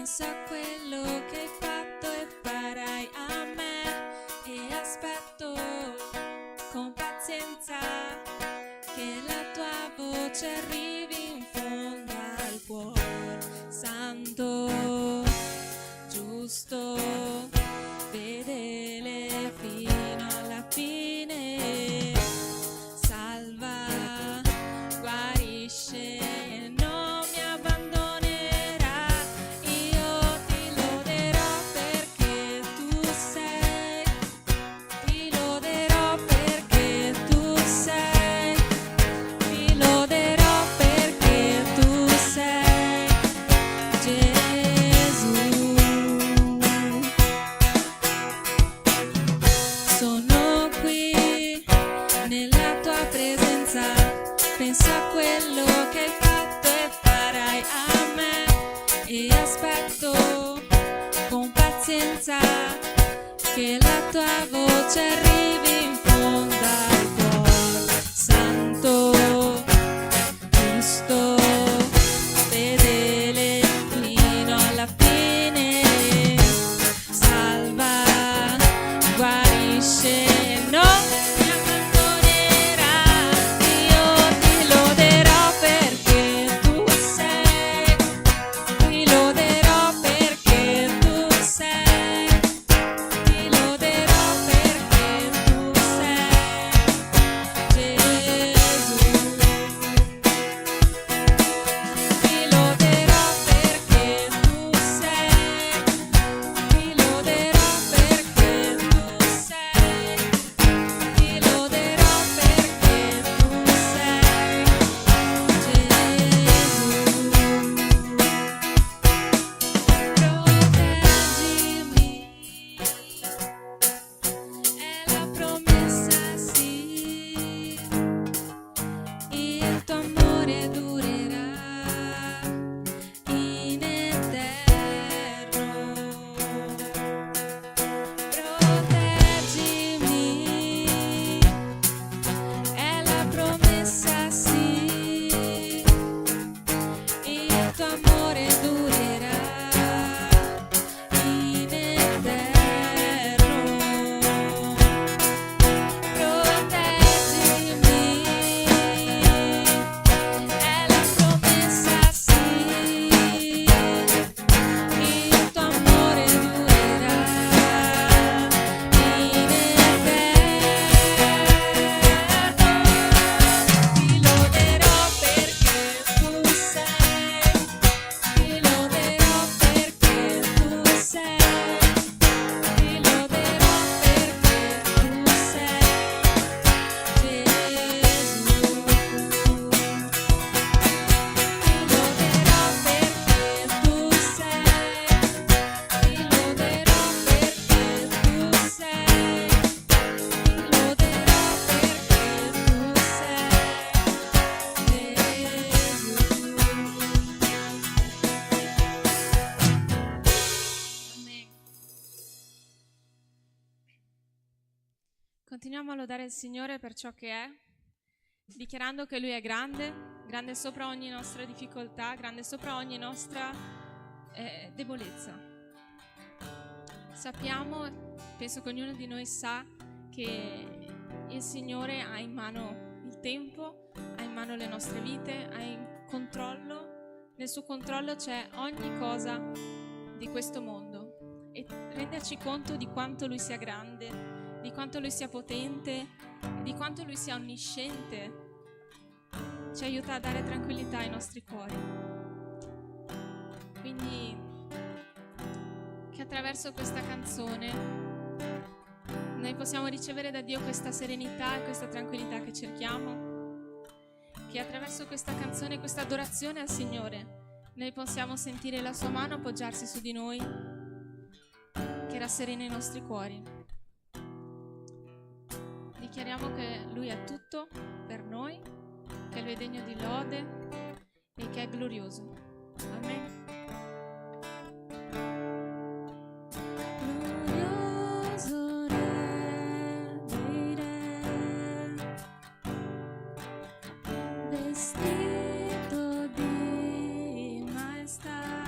penso a quello che hai fatto e farai a me, e aspetto con pazienza che la tua voce arrivi in fondo al cuore. Santo, giusto, fedele fino alla fine, salva, guarisce e non mi abbandonerà. Io ti loderò perché tu sei, ti loderò perché tu sei, ti loderò perché tu sei Gesù. Sono qui nella tua presenza, penso a quello che hai fatto e farai a me, e aspetto con pazienza che la tua voce arrivi in fondo al cuore. Santo, giusto, fedele fino alla fine, salva, guarisce, non mi abbandonerà. Io ti loderò perché tu sei, ti loderò perché tu sei, ti loderò perché tu sei Gesù. Ti loderò perché tu sei, ti loderò perché tu sei, ti loderò perché tu sei Gesù. Proteggimi, è la promessa, sì, il tuo amore durerà in eterno. Proteggimi, è la promessa, sì, il tuo amore durerà in eterno. Proteggimi, è la promessa, sì, il tuo amore durerà in eterno. Ti loderò perché tu sei, ti loderò perché tu sei, ti loderò perché tu sei Gesù. Ti loderò perché tu sei, ti loderò perché tu sei, ti loderò perché tu sei Gesù. Amen. Continuiamo a lodare il Signore per ciò che è, dichiarando che Lui è grande, grande sopra ogni nostra difficoltà, grande sopra ogni nostra debolezza. Sappiamo, penso che ognuno di noi sa, che il Signore ha in mano il tempo, ha in mano le nostre vite, ha in controllo, nel suo controllo c'è ogni cosa di questo mondo, e renderci conto di quanto Lui sia grande, di quanto Lui sia potente, di quanto Lui sia onnisciente, ci aiuta a dare tranquillità ai nostri cuori. Quindi che attraverso questa canzone noi possiamo ricevere da Dio questa serenità e questa tranquillità che cerchiamo, che attraverso questa canzone, questa adorazione al Signore, noi possiamo sentire la sua mano appoggiarsi su di noi, che rasserena i nostri cuori. Dichiariamo che Lui è tutto per noi, che Lui è degno di lode e che è glorioso. Amen. Glorioso Re dei Re, vestito di maestà,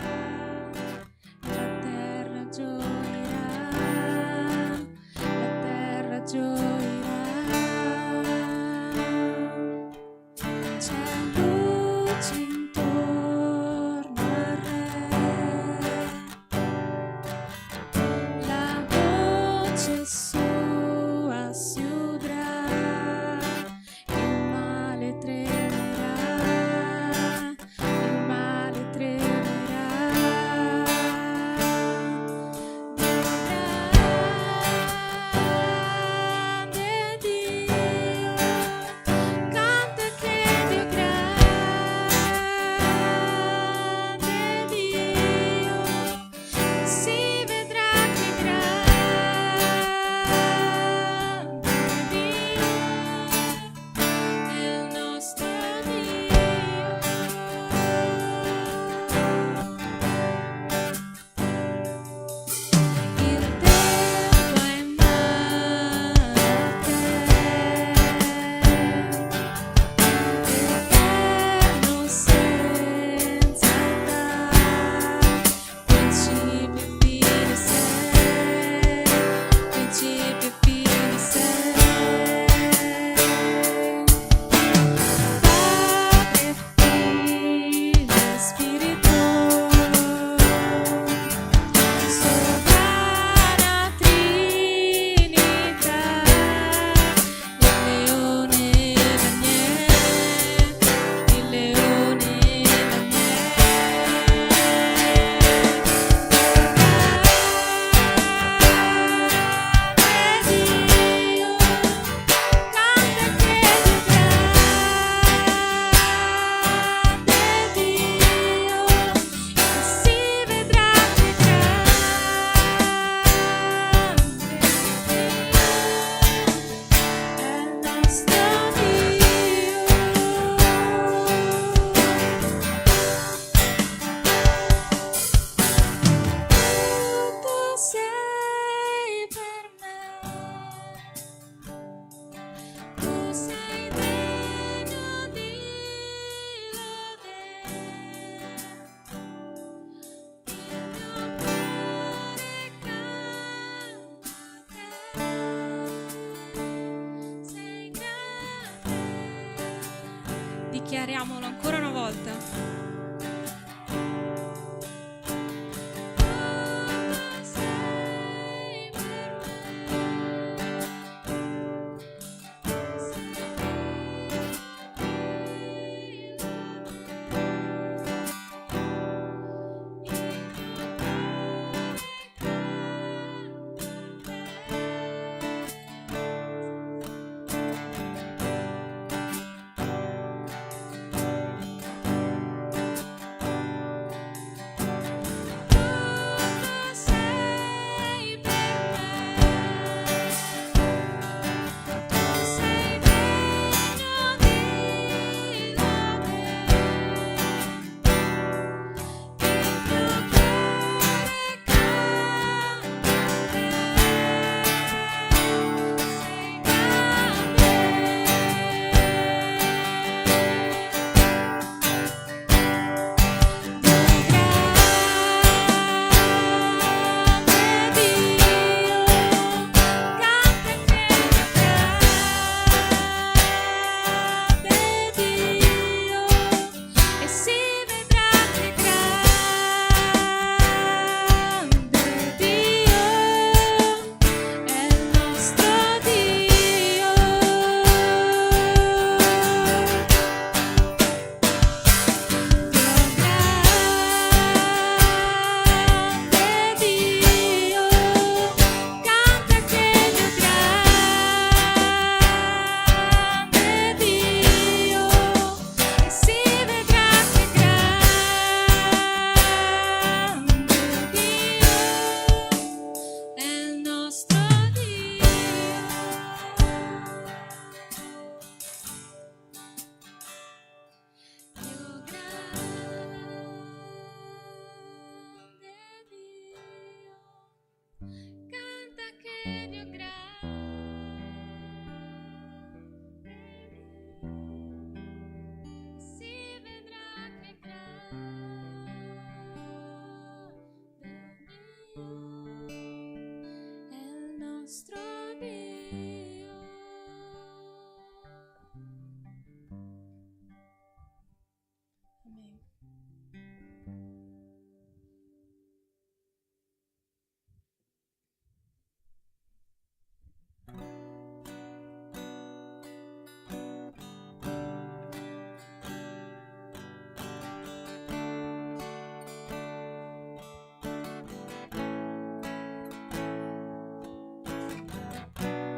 dichiariamolo ancora una volta.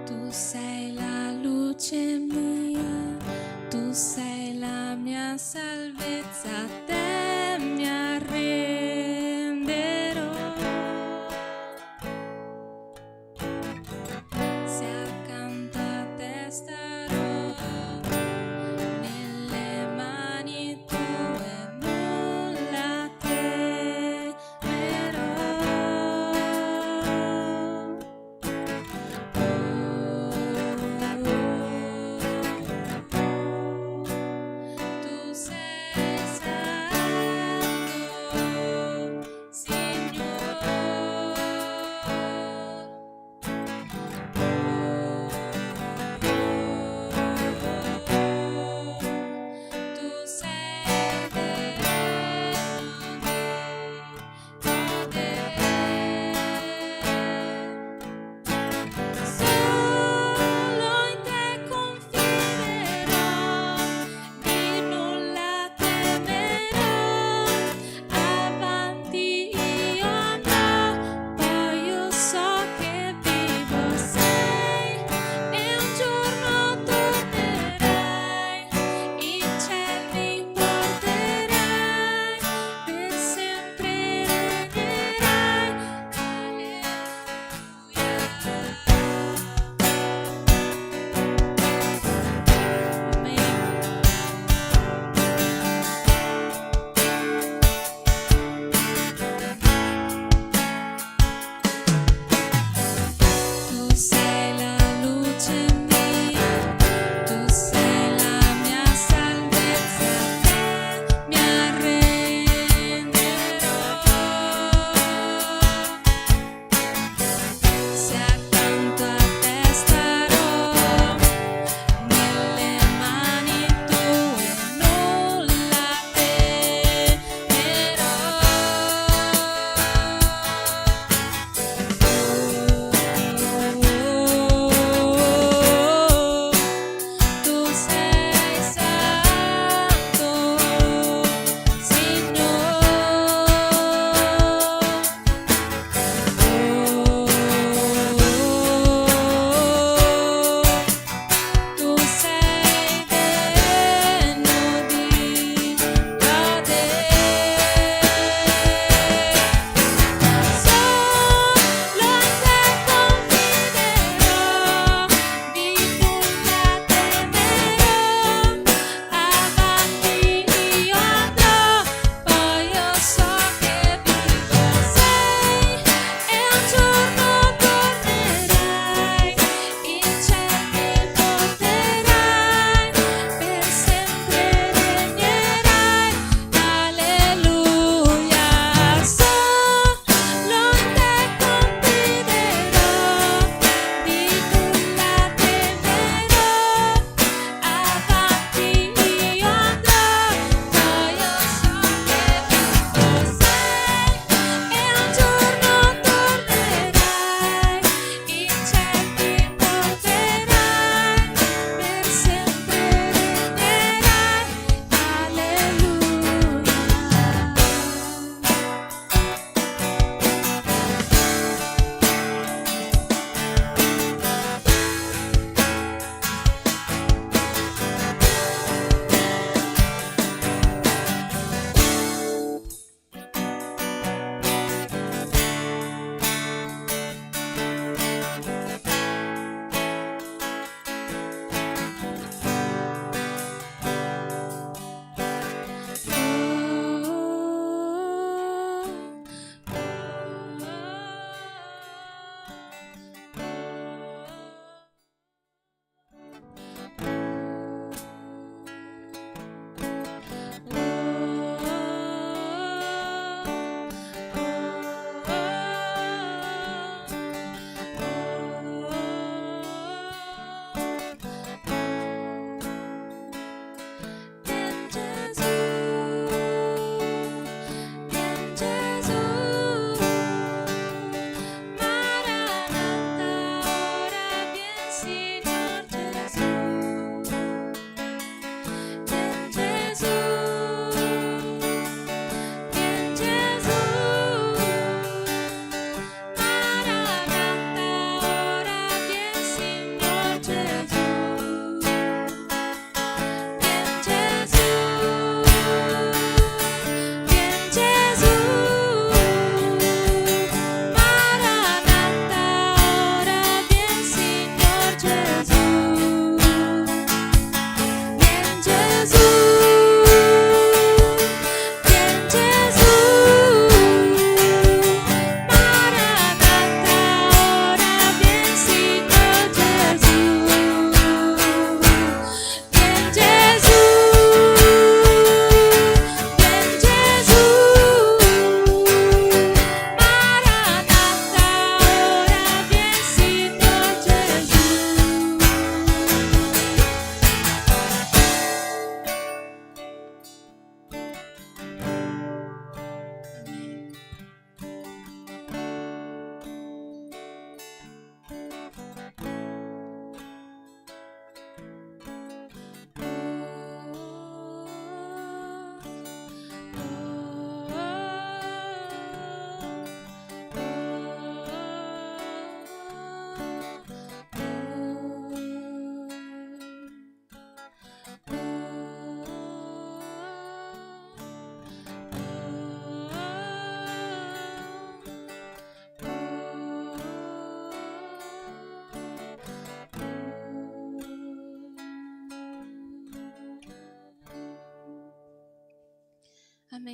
Tu sei la luce mia, tu sei la mia salvezza, a te mi arrenderò. Se accanto a te starò, nelle mani tue nulla temerò. Tu sei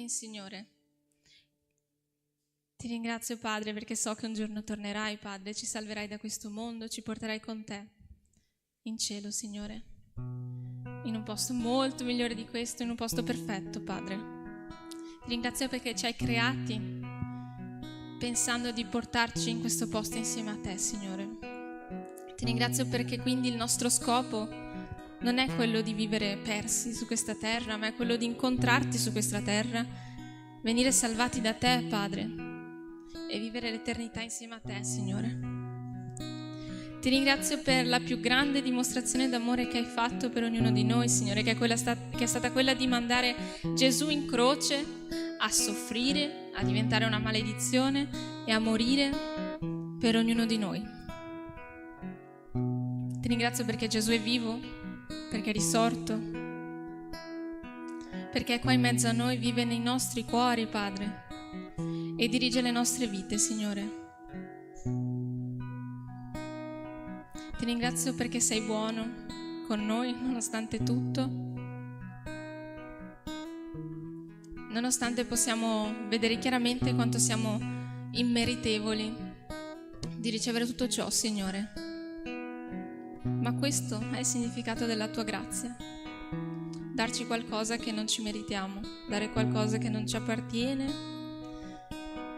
Amen, Signore. Ti ringrazio, Padre, perché so che un giorno tornerai, Padre, ci salverai da questo mondo, ci porterai con te in cielo, Signore, in un posto molto migliore di questo, in un posto perfetto, Padre. Ti ringrazio perché ci hai creati pensando di portarci in questo posto insieme a te, Signore. Ti ringrazio perché quindi il nostro scopo non è quello di vivere persi su questa terra, ma è quello di incontrarti su questa terra, venire salvati da te, Padre, e vivere l'eternità insieme a te, Signore. Ti ringrazio per la più grande dimostrazione d'amore che hai fatto per ognuno di noi, Signore, che è stata quella di mandare Gesù in croce a soffrire, a diventare una maledizione e a morire per ognuno di noi. Ti ringrazio perché Gesù è vivo, perché è risorto, perché è qua in mezzo a noi, vive nei nostri cuori, Padre, e dirige le nostre vite, Signore. Ti ringrazio perché sei buono con noi, nonostante tutto, nonostante possiamo vedere chiaramente quanto siamo immeritevoli di ricevere tutto ciò, Signore. Ma questo è il significato della tua grazia. Darci qualcosa che non ci meritiamo, dare qualcosa che non ci appartiene,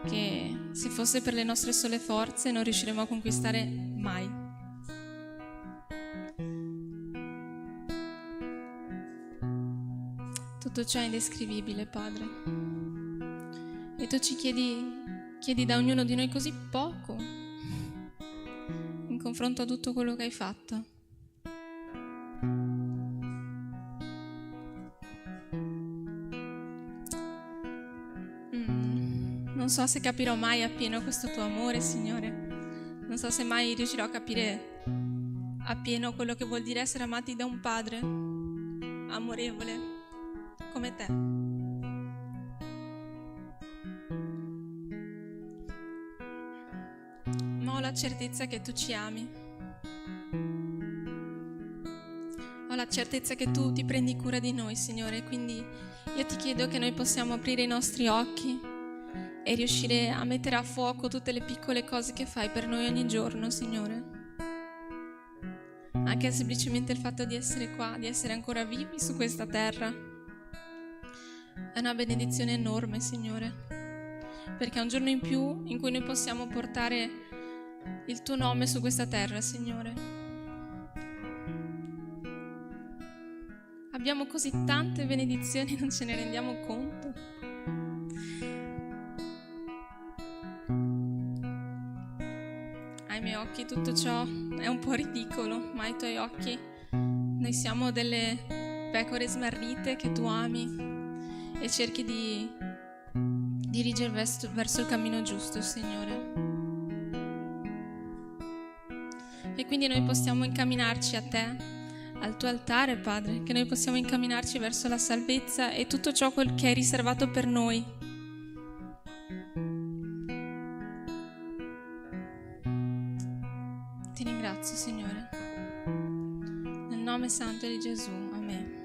che se fosse per le nostre sole forze non riusciremo a conquistare mai. Tutto ciò è indescrivibile, Padre. E tu ci chiedi da ognuno di noi così poco in confronto a tutto quello che hai fatto. Non so se capirò mai appieno questo tuo amore, Signore. Non so se mai riuscirò a capire appieno quello che vuol dire essere amati da un Padre amorevole come te. Ma ho la certezza che tu ci ami. Ho la certezza che tu ti prendi cura di noi, Signore. Quindi io ti chiedo che noi possiamo aprire i nostri occhi e riuscire a mettere a fuoco tutte le piccole cose che fai per noi ogni giorno, Signore. Anche semplicemente il fatto di essere qua, di essere ancora vivi su questa terra, è una benedizione enorme, Signore, perché è un giorno in più in cui noi possiamo portare il tuo nome su questa terra, Signore. Abbiamo così tante benedizioni, non ce ne rendiamo conto. Ai miei occhi tutto ciò è un po' ridicolo, ma ai tuoi occhi noi siamo delle pecore smarrite che tu ami e cerchi di dirigere verso il cammino giusto, Signore. E quindi noi possiamo incamminarci a te, al tuo altare, Padre, che noi possiamo incamminarci verso la salvezza e tutto ciò che hai riservato per noi. Ti ringrazio, Signore. Nel nome santo di Gesù. Amen.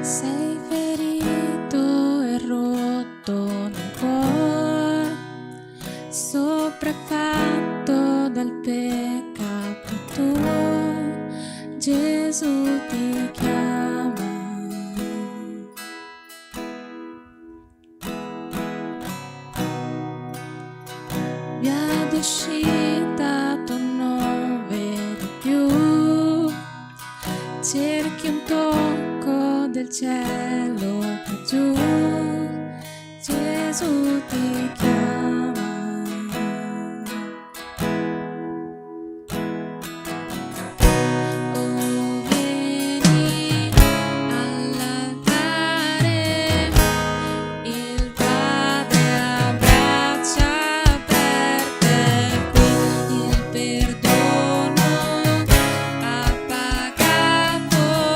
Sei ferito e rotto nel cuore, sopraffatto dal peccato tuo, Gesù ti chiama. Via d'uscita tu non vedi più, cerchi un tocco del cielo più giù, Gesù ti chiama. Oh, vieni all'altare, il Padre a braccia aperte, qui il perdono ha pagato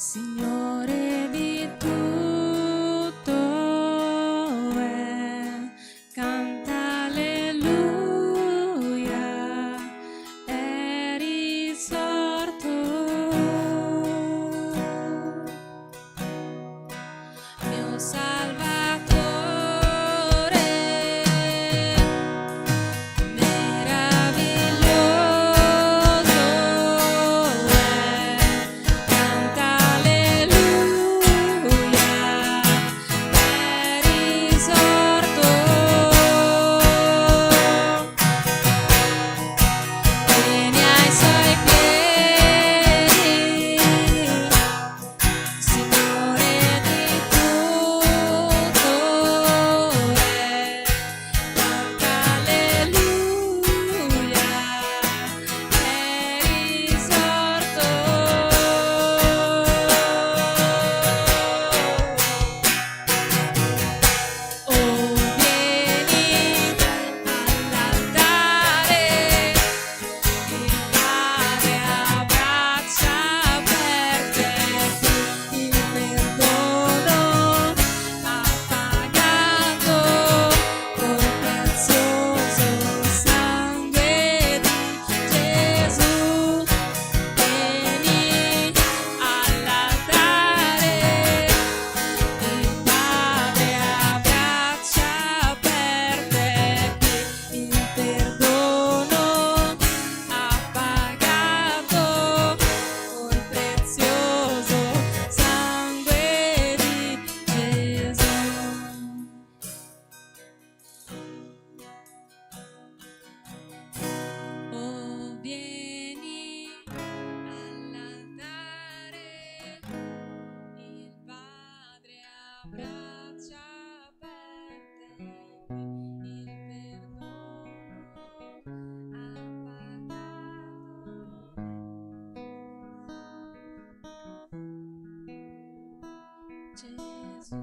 Signore di tutto è, canta alleluia, è risorto, mio Salvatore, meraviglioso è, canta alleluia, è risorto, vieni ai suoi piedi, Signore di tutto è, canta alleluia, è risorto. Oh, vieni all'altare, il Padre a braccia aperte, il perdono ha pagato col prezioso sangue di Gesù. Vieni all'altare, il Padre a braccia aperte, il perdono ha pagato col prezioso sangue di Gesù. Oh, vieni all'altare, il Padre a braccia aperte, il perdono ha pagato Gesù.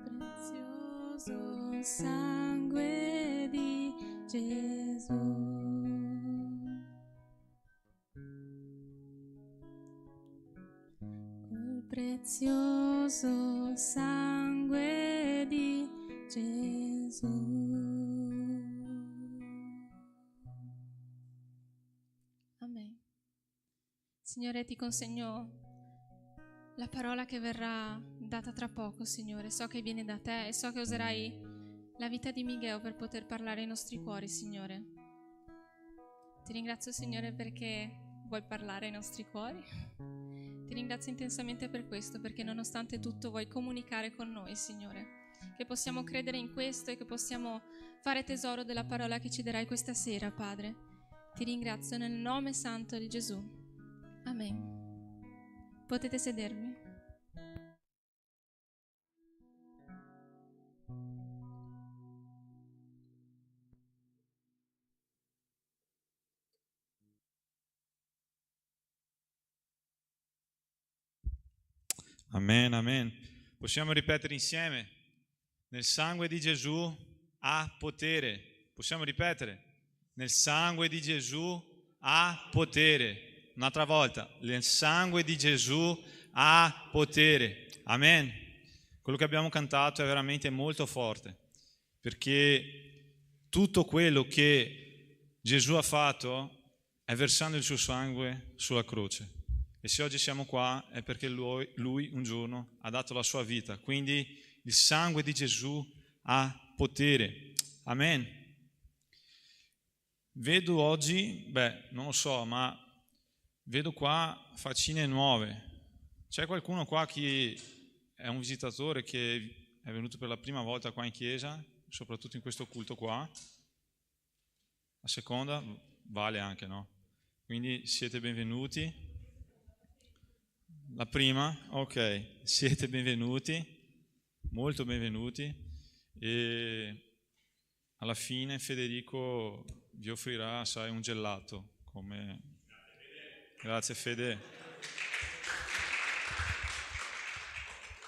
Col prezioso sangue di Gesù. Col prezioso sangue di Gesù. Amen. Signore, ti consegno la parola che verrà data tra poco, Signore. So che viene da te e so che userai la vita di Miguel per poter parlare ai nostri cuori, Signore. Ti ringrazio, Signore, perché vuoi parlare ai nostri cuori. Ti ringrazio intensamente per questo, perché nonostante tutto vuoi comunicare con noi, Signore. Che possiamo credere in questo e che possiamo fare tesoro della parola che ci darai questa sera, Padre. Ti ringrazio nel nome santo di Gesù. Amen. Potete sedervi. Amen, amen. Possiamo ripetere insieme? Nel sangue di Gesù ha potere. Possiamo ripetere? Nel sangue di Gesù ha potere. Un'altra volta. Nel sangue di Gesù ha potere. Amen. Quello che abbiamo cantato è veramente molto forte, perché tutto quello che Gesù ha fatto è versando il suo sangue sulla croce. E se oggi siamo qua è perché lui un giorno ha dato la sua vita. Quindi il sangue di Gesù ha potere. Amen. Vedo oggi, non lo so, ma vedo qua faccine nuove. C'è qualcuno qua che è un visitatore che è venuto per la prima volta qua in chiesa, soprattutto in questo culto qua? La seconda vale anche, no? Quindi siete benvenuti. La prima, ok, siete benvenuti, molto benvenuti, e alla fine Federico vi offrirà, sai, un gelato, come... Grazie Fede.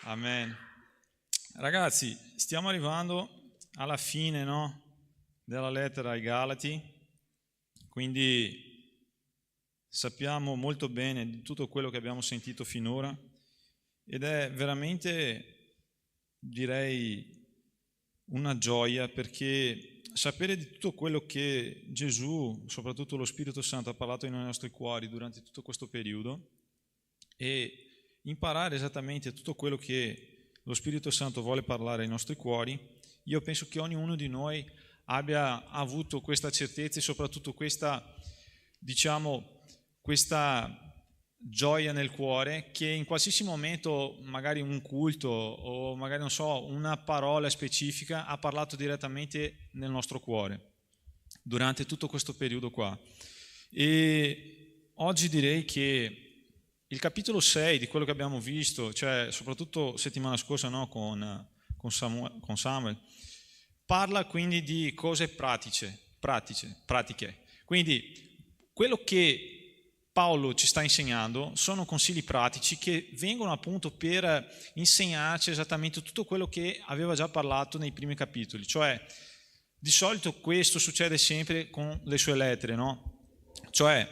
Amen. Ragazzi, stiamo arrivando alla fine, no, della lettera ai Galati, Quindi sappiamo molto bene di tutto quello che abbiamo sentito finora ed è veramente, direi, una gioia, perché sapere di tutto quello che Gesù, soprattutto lo Spirito Santo, ha parlato nei nostri cuori durante tutto questo periodo e imparare esattamente tutto quello che lo Spirito Santo vuole parlare ai nostri cuori, io penso che ognuno di noi abbia avuto questa certezza e soprattutto questa, diciamo, questa gioia nel cuore, che in qualsiasi momento magari un culto o magari non so una parola specifica ha parlato direttamente nel nostro cuore durante tutto questo periodo qua. E oggi direi che il capitolo 6 di quello che abbiamo visto, cioè soprattutto settimana scorsa, no, con Samuel, parla quindi di cose pratiche. Quindi quello che Paolo ci sta insegnando sono consigli pratici che vengono appunto per insegnarci esattamente tutto quello che aveva già parlato nei primi capitoli. Cioè, di solito questo succede sempre con le sue lettere, no? Cioè,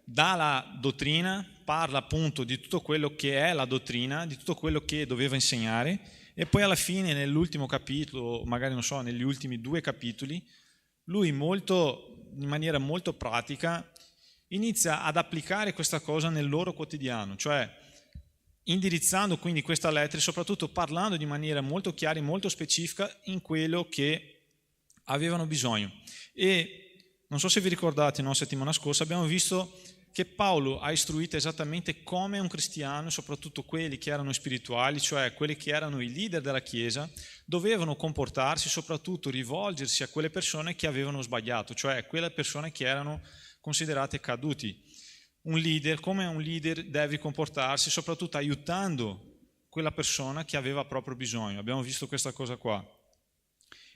dalla dottrina, parla appunto di tutto quello che è la dottrina, di tutto quello che doveva insegnare, e poi alla fine, nell'ultimo capitolo, magari non so, negli ultimi 2 capitoli, lui in maniera molto pratica inizia ad applicare questa cosa nel loro quotidiano, cioè indirizzando quindi questa lettera e soprattutto parlando di maniera molto chiara e molto specifica in quello che avevano bisogno. E non so se vi ricordate, no, settimana scorsa abbiamo visto che Paolo ha istruito esattamente come un cristiano, soprattutto quelli che erano spirituali, cioè quelli che erano i leader della Chiesa, dovevano comportarsi, soprattutto rivolgersi a quelle persone che avevano sbagliato, cioè quelle persone che erano considerate caduti. Come un leader deve comportarsi, soprattutto aiutando quella persona che aveva proprio bisogno. Abbiamo visto questa cosa qua.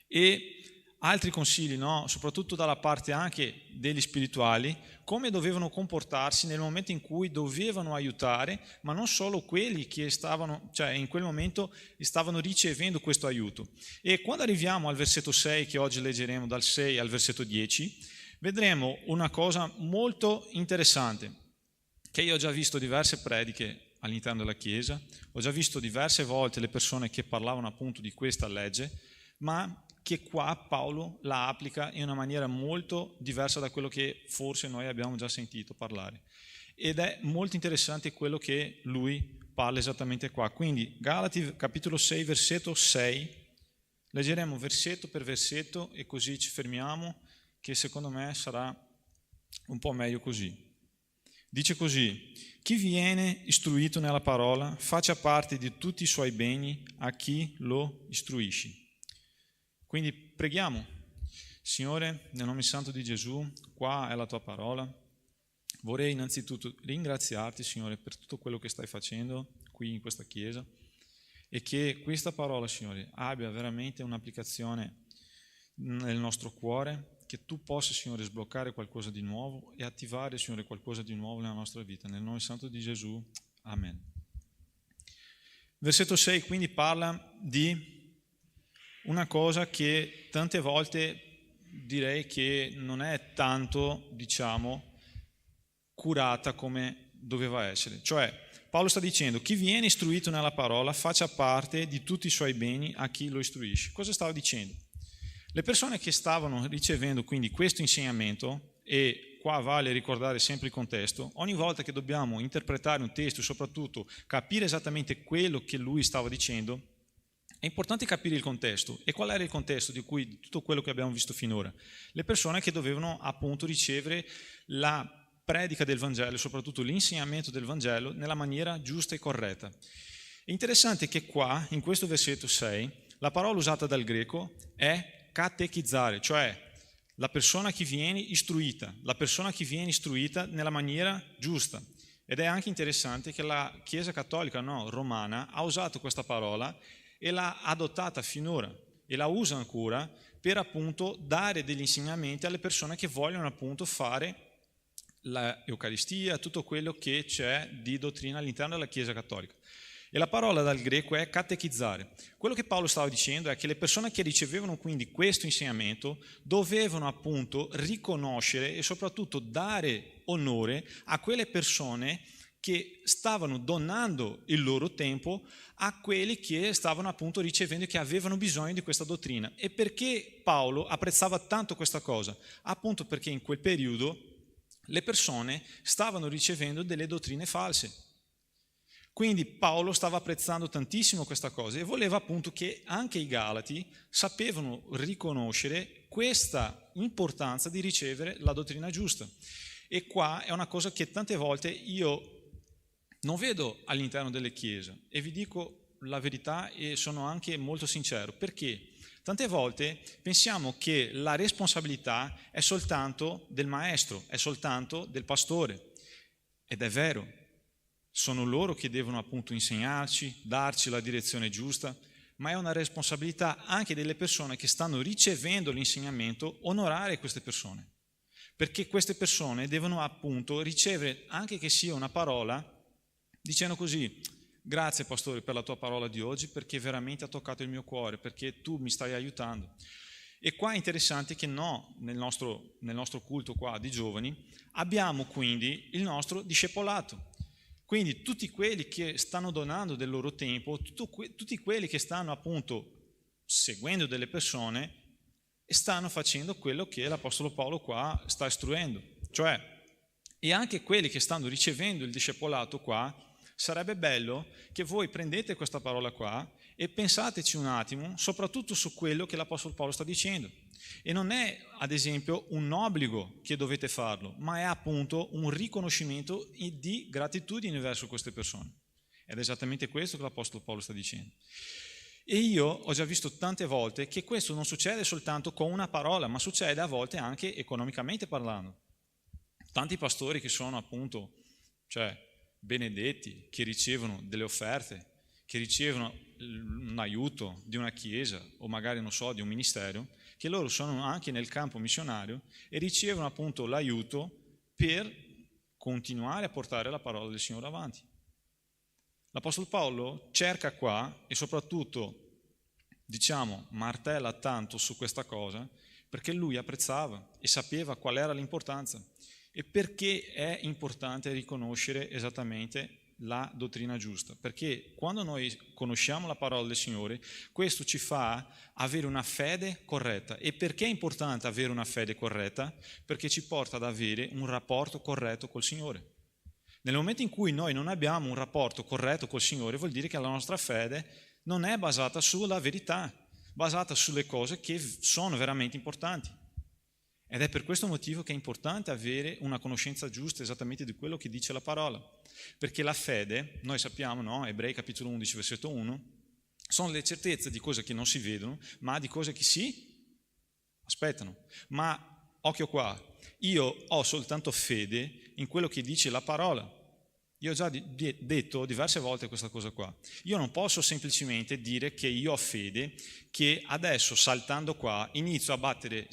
E altri consigli, no? Soprattutto dalla parte anche degli spirituali, come dovevano comportarsi nel momento in cui dovevano aiutare, ma non solo quelli che stavano, cioè in quel momento stavano ricevendo questo aiuto. E quando arriviamo al versetto 6, che oggi leggeremo dal 6 al versetto 10, vedremo una cosa molto interessante, che io ho già visto diverse prediche all'interno della Chiesa, ho già visto diverse volte le persone che parlavano appunto di questa legge, ma che qua Paolo la applica in una maniera molto diversa da quello che forse noi abbiamo già sentito parlare. Ed è molto interessante quello che lui parla esattamente qua. Quindi Galati capitolo 6 versetto 6, leggeremo versetto per versetto e così ci fermiamo, che secondo me sarà un po' meglio così. Dice così: chi viene istruito nella parola faccia parte di tutti i suoi beni a chi lo istruisce. Quindi preghiamo. Signore, nel nome santo di Gesù, qua è la tua parola. Vorrei innanzitutto ringraziarti, Signore, per tutto quello che stai facendo qui in questa chiesa e che questa parola, Signore, abbia veramente un'applicazione nel nostro cuore, che tu possa, Signore, sbloccare qualcosa di nuovo e attivare, Signore, qualcosa di nuovo nella nostra vita. Nel nome santo di Gesù. Amen. Versetto 6 quindi parla di una cosa che tante volte direi che non è tanto, diciamo, curata come doveva essere. Cioè, Paolo sta dicendo: chi viene istruito nella parola faccia parte di tutti i suoi beni a chi lo istruisce. Cosa stava dicendo? Le persone che stavano ricevendo quindi questo insegnamento, e qua vale ricordare sempre il contesto, ogni volta che dobbiamo interpretare un testo e soprattutto capire esattamente quello che lui stava dicendo, è importante capire il contesto. E qual era il contesto di tutto quello che abbiamo visto finora? Le persone che dovevano appunto ricevere la predica del Vangelo, soprattutto l'insegnamento del Vangelo, nella maniera giusta e corretta. È interessante che qua, in questo versetto 6, la parola usata dal greco è catechizzare, cioè la persona che viene istruita nella maniera giusta. Ed è anche interessante che la Chiesa Cattolica romana ha usato questa parola e l'ha adottata finora e la usa ancora per appunto dare degli insegnamenti alle persone che vogliono appunto fare l'Eucaristia, tutto quello che c'è di dottrina all'interno della Chiesa Cattolica. E la parola dal greco è catechizzare. Quello che Paolo stava dicendo è che le persone che ricevevano quindi questo insegnamento dovevano appunto riconoscere e soprattutto dare onore a quelle persone che stavano donando il loro tempo a quelli che stavano appunto ricevendo e che avevano bisogno di questa dottrina. E perché Paolo apprezzava tanto questa cosa? Appunto perché in quel periodo le persone stavano ricevendo delle dottrine false. Quindi Paolo stava apprezzando tantissimo questa cosa e voleva appunto che anche i Galati sapevano riconoscere questa importanza di ricevere la dottrina giusta. E qua è una cosa che tante volte io non vedo all'interno delle chiese, e vi dico la verità e sono anche molto sincero, perché tante volte pensiamo che la responsabilità è soltanto del maestro, è soltanto del pastore, ed è vero. Sono loro che devono appunto insegnarci, darci la direzione giusta, ma è una responsabilità anche delle persone che stanno ricevendo l'insegnamento onorare queste persone, perché queste persone devono appunto ricevere, anche che sia una parola, dicendo così: grazie pastore per la tua parola di oggi, perché veramente ha toccato il mio cuore, perché tu mi stai aiutando. E qua è interessante che nel nostro culto qua di giovani abbiamo quindi il nostro discepolato. Quindi tutti quelli che stanno donando del loro tempo, tutti quelli che stanno appunto seguendo delle persone e stanno facendo quello che l'Apostolo Paolo qua sta istruendo. Cioè, e anche quelli che stanno ricevendo il discepolato qua, sarebbe bello che voi prendete questa parola qua e pensateci un attimo, soprattutto su quello che l'Apostolo Paolo sta dicendo. E non è, ad esempio, un obbligo che dovete farlo, ma è appunto un riconoscimento di gratitudine verso queste persone. Ed è esattamente questo che l'Apostolo Paolo sta dicendo. E io ho già visto tante volte che questo non succede soltanto con una parola, ma succede a volte anche economicamente parlando. Tanti pastori che sono appunto, benedetti, che ricevono delle offerte, che ricevono un aiuto di una chiesa o magari, di un ministero, che loro sono anche nel campo missionario e ricevono appunto l'aiuto per continuare a portare la parola del Signore avanti. L'Apostolo Paolo cerca qua e soprattutto, martella tanto su questa cosa perché lui apprezzava e sapeva qual era l'importanza e perché è importante riconoscere esattamente la dottrina giusta, perché quando noi conosciamo la parola del Signore, questo ci fa avere una fede corretta. E perché è importante avere una fede corretta? Perché ci porta ad avere un rapporto corretto col Signore. Nel momento in cui noi non abbiamo un rapporto corretto col Signore, vuol dire che la nostra fede non è basata sulla verità, basata sulle cose che sono veramente importanti. Ed è per questo motivo che è importante avere una conoscenza giusta esattamente di quello che dice la parola. Perché la fede, noi sappiamo, no? Ebrei capitolo 11, versetto 1, sono le certezze di cose che non si vedono, ma di cose che si aspettano. Ma, occhio qua, io ho soltanto fede in quello che dice la parola. Io ho già detto diverse volte questa cosa qua. Io non posso semplicemente dire che io ho fede, che adesso saltando qua inizio a battere,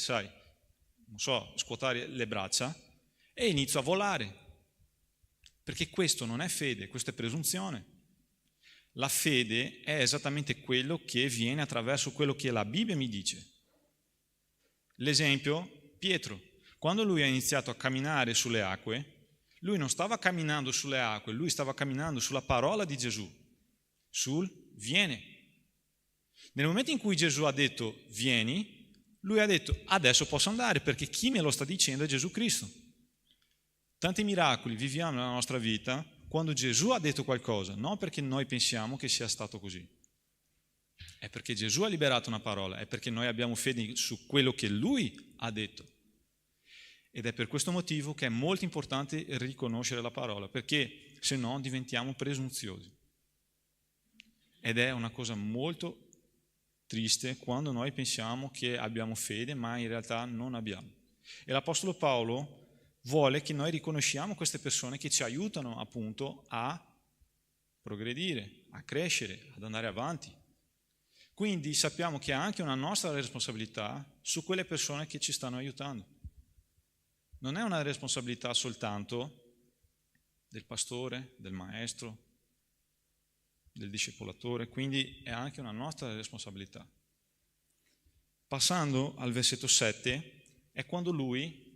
scuotare le braccia e inizio a volare. Perché questo non è fede, questo è presunzione. La fede è esattamente quello che viene attraverso quello che la Bibbia mi dice. L'esempio, Pietro, quando lui ha iniziato a camminare sulle acque, lui non stava camminando sulle acque, lui stava camminando sulla parola di Gesù, sul vieni. Nel momento in cui Gesù ha detto vieni, lui ha detto adesso posso andare perché chi me lo sta dicendo è Gesù Cristo. Tanti miracoli viviamo nella nostra vita quando Gesù ha detto qualcosa, non perché noi pensiamo che sia stato così. È perché Gesù ha liberato una parola, è perché noi abbiamo fede su quello che Lui ha detto. Ed è per questo motivo che è molto importante riconoscere la parola, perché se no diventiamo presunziosi. Ed è una cosa molto triste quando noi pensiamo che abbiamo fede, ma in realtà non abbiamo. E l'Apostolo Paolo vuole che noi riconosciamo queste persone che ci aiutano appunto a progredire, a crescere, ad andare avanti. Quindi sappiamo che ha anche una nostra responsabilità su quelle persone che ci stanno aiutando. Non è una responsabilità soltanto del pastore, del maestro, del discepolatore, quindi è anche una nostra responsabilità. Passando al versetto 7, è quando lui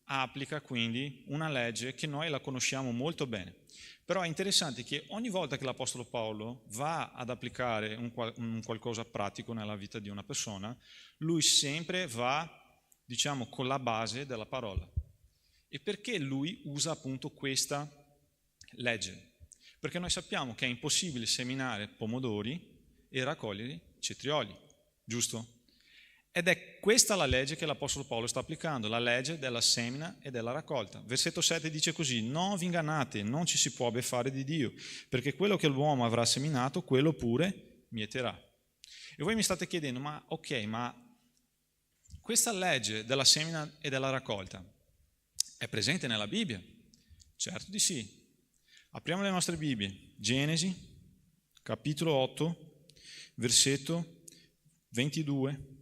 applica quindi una legge che noi la conosciamo molto bene. Però è interessante che ogni volta che l'Apostolo Paolo va ad applicare un qualcosa pratico nella vita di una persona, lui sempre va, diciamo, con la base della parola. E perché lui usa appunto questa legge? Perché noi sappiamo che è impossibile seminare pomodori e raccogliere cetrioli, giusto? Ed è questa la legge che l'Apostolo Paolo sta applicando, la legge della semina e della raccolta. Versetto 7 dice così: non vi ingannate, non ci si può beffare di Dio, perché quello che l'uomo avrà seminato, quello pure mieterà. E voi mi state chiedendo, ma questa legge della semina e della raccolta è presente nella Bibbia? Certo di sì. Apriamo le nostre Bibbie. Genesi, capitolo 8, versetto 22.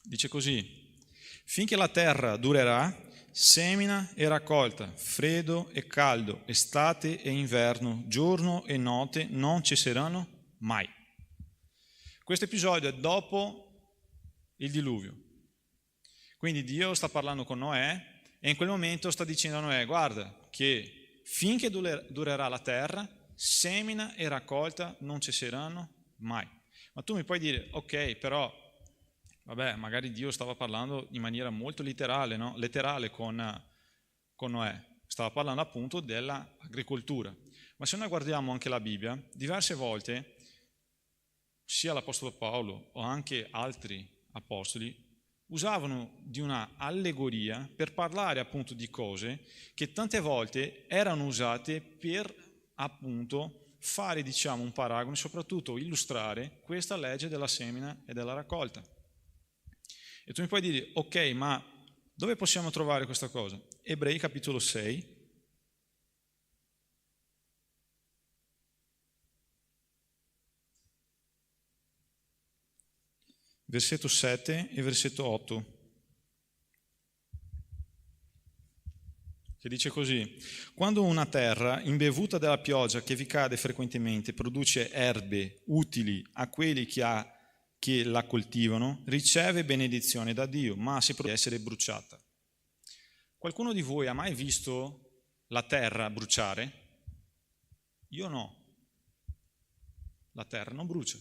Dice così: finché la terra durerà, semina e raccolta, freddo e caldo, estate e inverno, giorno e notte non cesseranno mai. Questo episodio è dopo il diluvio. Quindi Dio sta parlando con Noè e in quel momento sta dicendo a Noè: guarda che finché durerà la terra, semina e raccolta non cesseranno mai. Ma tu mi puoi dire, ok, però vabbè, magari Dio stava parlando in maniera molto letterale, no? Letterale con Noè. Stava parlando appunto dell'agricoltura. Ma se noi guardiamo anche la Bibbia, diverse volte, sia l'Apostolo Paolo o anche altri apostoli, usavano di una allegoria per parlare appunto di cose che tante volte erano usate per appunto fare, diciamo, un paragone, soprattutto illustrare questa legge della semina e della raccolta. E tu mi puoi dire, ok, ma dove possiamo trovare questa cosa? Ebrei capitolo 6. Versetto 7 e versetto 8. Che dice così: quando una terra imbevuta dalla pioggia che vi cade frequentemente produce erbe utili a quelli che la coltivano, riceve benedizione da Dio, ma se può essere bruciata. Qualcuno di voi ha mai visto la terra bruciare? Io no. La terra non brucia.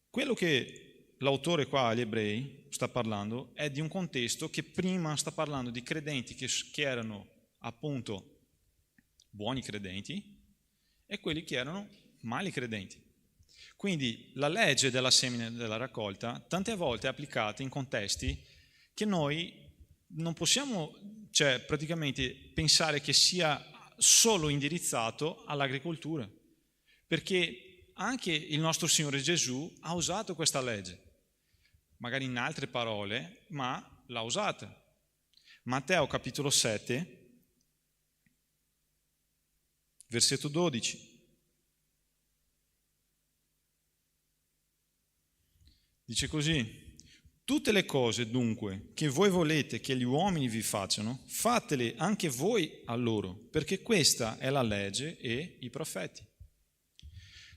Quello che l'autore qua agli Ebrei sta parlando è di un contesto che prima sta parlando di credenti che erano appunto buoni credenti e quelli che erano mali credenti. Quindi la legge della semina e della raccolta tante volte è applicata in contesti che noi non possiamo, praticamente pensare che sia solo indirizzato all'agricoltura, perché anche il nostro Signore Gesù ha usato questa legge, magari in altre parole, ma l'ha usata. Matteo capitolo 7, versetto 12. Dice così: tutte le cose dunque che voi volete che gli uomini vi facciano, fatele anche voi a loro, perché questa è la legge e i profeti.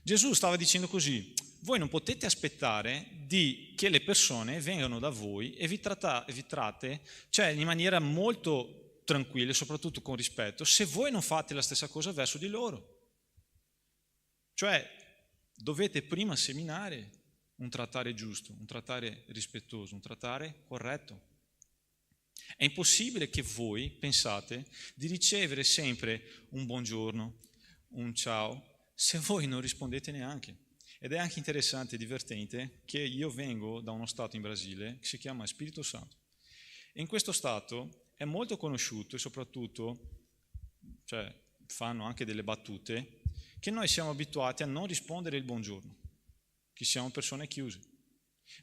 Gesù stava dicendo così: voi non potete aspettare che le persone vengano da voi e vi trattate in maniera molto tranquilla e soprattutto con rispetto, se voi non fate la stessa cosa verso di loro. Cioè, dovete prima seminare un trattare giusto, un trattare rispettoso, un trattare corretto. È impossibile che voi pensate di ricevere sempre un buongiorno, un ciao, se voi non rispondete neanche. Ed è anche interessante e divertente che io vengo da uno stato in Brasile che si chiama Spirito Santo. E in questo stato è molto conosciuto e soprattutto, fanno anche delle battute, che noi siamo abituati a non rispondere il buongiorno, che siamo persone chiuse.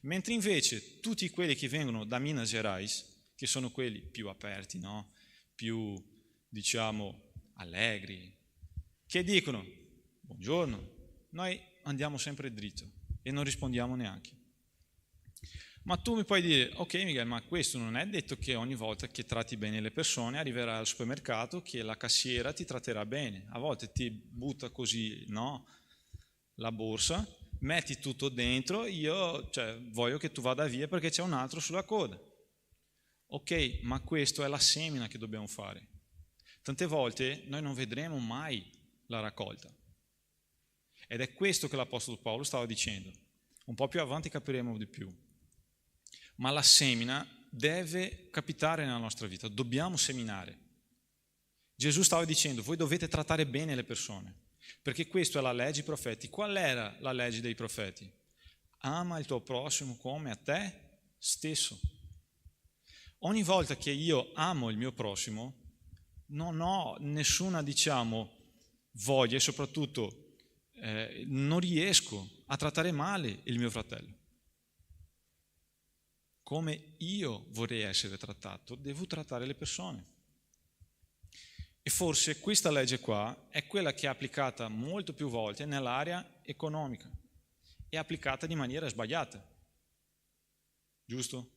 Mentre invece tutti quelli che vengono da Minas Gerais, che sono quelli più aperti, no? Più, allegri, che dicono: buongiorno. Noi andiamo sempre dritto e non rispondiamo neanche. Ma tu mi puoi dire, ok Miguel, ma questo non è detto che ogni volta che tratti bene le persone arriverà al supermercato che la cassiera ti tratterà bene. A volte ti butta così, no? La borsa, metti tutto dentro, io voglio che tu vada via perché c'è un altro sulla coda. Ok, ma questo è la semina che dobbiamo fare. Tante volte noi non vedremo mai la raccolta. Ed è questo che l'Apostolo Paolo stava dicendo. Un po' più avanti capiremo di più. Ma la semina deve capitare nella nostra vita, dobbiamo seminare. Gesù stava dicendo, voi dovete trattare bene le persone, perché questa è la legge dei profeti. Qual era la legge dei profeti? Ama il tuo prossimo come a te stesso. Ogni volta che io amo il mio prossimo, non ho nessuna, voglia e soprattutto non riesco a trattare male il mio fratello. Come io vorrei essere trattato, devo trattare le persone. E forse questa legge qua è quella che è applicata molto più volte nell'area economica. È applicata di maniera sbagliata. Giusto?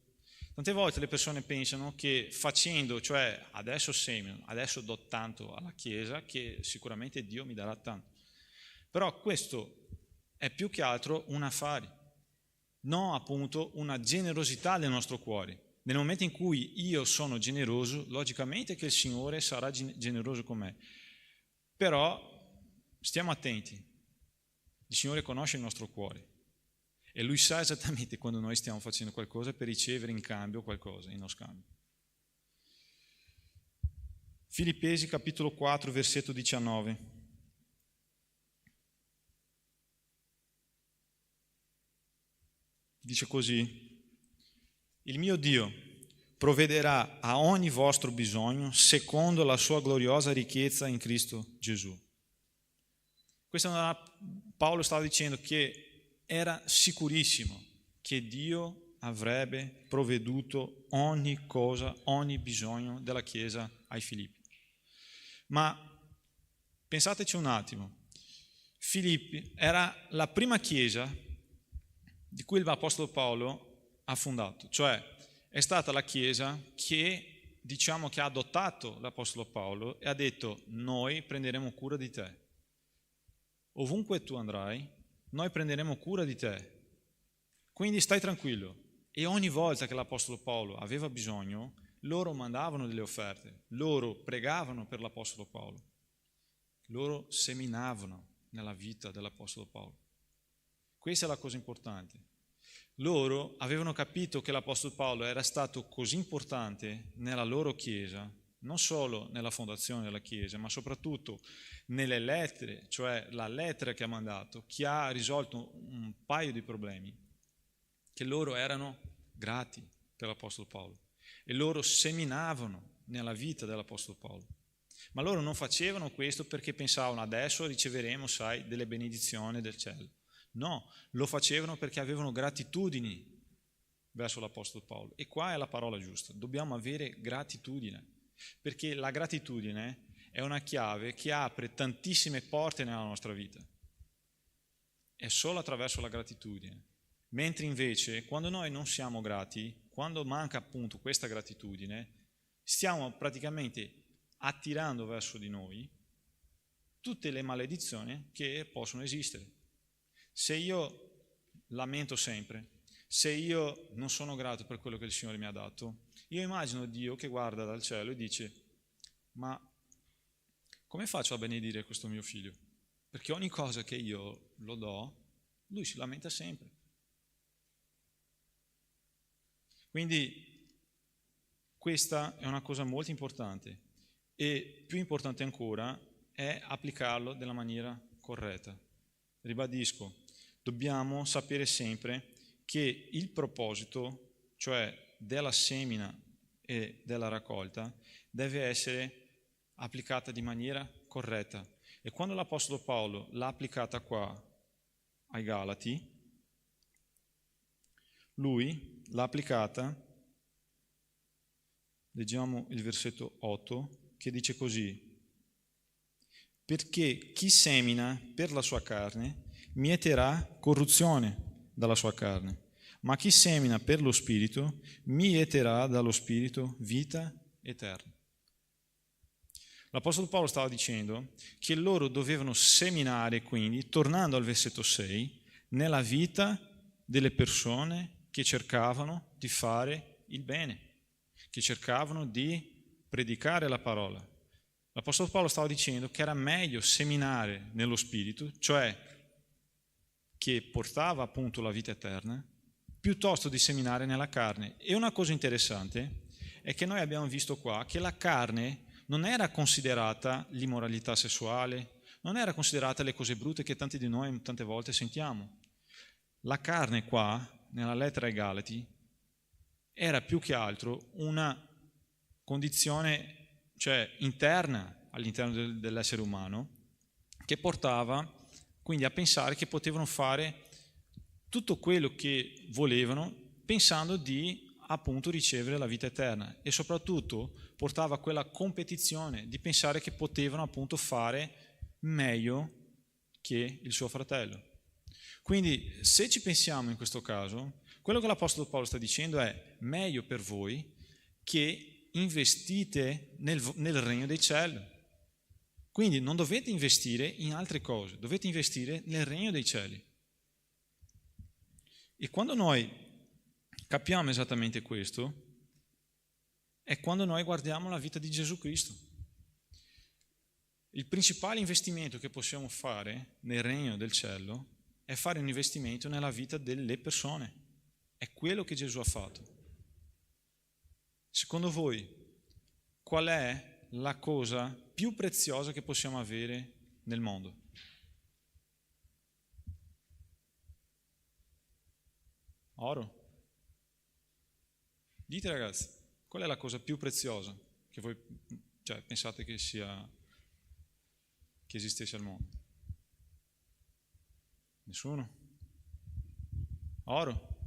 Tante volte le persone pensano che facendo, adesso semino, adesso do tanto alla Chiesa, che sicuramente Dio mi darà tanto. Però questo è più che altro un affare, non appunto una generosità del nostro cuore. Nel momento in cui io sono generoso, logicamente che il Signore sarà generoso con me. Però stiamo attenti, il Signore conosce il nostro cuore e Lui sa esattamente quando noi stiamo facendo qualcosa per ricevere in cambio qualcosa, in scambio. Filippesi capitolo 4, versetto 19. Dice così: il mio Dio provvederà a ogni vostro bisogno secondo la sua gloriosa ricchezza in Cristo Gesù. Paolo stava dicendo che era sicurissimo che Dio avrebbe provveduto ogni cosa, ogni bisogno della Chiesa ai Filippi. Ma pensateci un attimo, Filippi era la prima chiesa di cui l'Apostolo Paolo ha fondato, cioè è stata la chiesa che ha adottato l'Apostolo Paolo e ha detto: noi prenderemo cura di te, ovunque tu andrai noi prenderemo cura di te, quindi stai tranquillo. E ogni volta che l'Apostolo Paolo aveva bisogno, loro mandavano delle offerte, loro pregavano per l'Apostolo Paolo, loro seminavano nella vita dell'Apostolo Paolo. Questa è la cosa importante. Loro avevano capito che l'Apostolo Paolo era stato così importante nella loro chiesa, non solo nella fondazione della chiesa, ma soprattutto nelle lettere, cioè la lettera che ha mandato, che ha risolto un paio di problemi, che loro erano grati per l'Apostolo Paolo e loro seminavano nella vita dell'Apostolo Paolo. Ma loro non facevano questo perché pensavano: adesso riceveremo, delle benedizioni del cielo. No, lo facevano perché avevano gratitudini verso l'Apostolo Paolo. E qua è la parola giusta: dobbiamo avere gratitudine, perché la gratitudine è una chiave che apre tantissime porte nella nostra vita. È solo attraverso la gratitudine. Mentre invece, quando noi non siamo grati, quando manca appunto questa gratitudine, stiamo praticamente attirando verso di noi tutte le maledizioni che possono esistere. Se io lamento sempre, se io non sono grato per quello che il Signore mi ha dato, io immagino Dio che guarda dal cielo e dice: ma come faccio a benedire questo mio figlio? Perché ogni cosa che io lo do, lui si lamenta sempre. Quindi questa è una cosa molto importante e più importante ancora è applicarlo della maniera corretta. Ribadisco, dobbiamo sapere sempre che il proposito, cioè della semina e della raccolta, deve essere applicata di maniera corretta. E quando l'Apostolo Paolo l'ha applicata qua ai Galati, lui l'ha applicata, leggiamo il versetto 8, che dice così: perché chi semina per la sua carne mieterà corruzione dalla sua carne, ma chi semina per lo Spirito mieterà dallo Spirito vita eterna. L'Apostolo Paolo stava dicendo che loro dovevano seminare, quindi, tornando al versetto 6, nella vita delle persone che cercavano di fare il bene, che cercavano di predicare la parola. L'Apostolo Paolo stava dicendo che era meglio seminare nello Spirito, cioè che portava appunto la vita eterna, piuttosto di seminare nella carne. E una cosa interessante è che noi abbiamo visto qua che la carne non era considerata l'immoralità sessuale, non era considerata le cose brutte che tanti di noi tante volte sentiamo. La carne qua, nella lettera ai Galati, era più che altro una condizione, cioè interna all'interno dell'essere umano, che portava quindi a pensare che potevano fare tutto quello che volevano, pensando di appunto ricevere la vita eterna, e soprattutto portava a quella competizione di pensare che potevano appunto fare meglio che il suo fratello. Quindi se ci pensiamo in questo caso, quello che l'Apostolo Paolo sta dicendo è: meglio per voi che investite nel regno dei cieli. Quindi non dovete investire in altre cose, dovete investire nel regno dei cieli. E quando noi capiamo esattamente questo, è quando noi guardiamo la vita di Gesù Cristo. Il principale investimento che possiamo fare nel regno del cielo è fare un investimento nella vita delle persone. È quello che Gesù ha fatto. Secondo voi, qual è la cosa più preziosa che possiamo avere nel mondo? Oro? Dite ragazzi, qual è la cosa più preziosa che voi pensate che esistesse al mondo? Nessuno? Oro?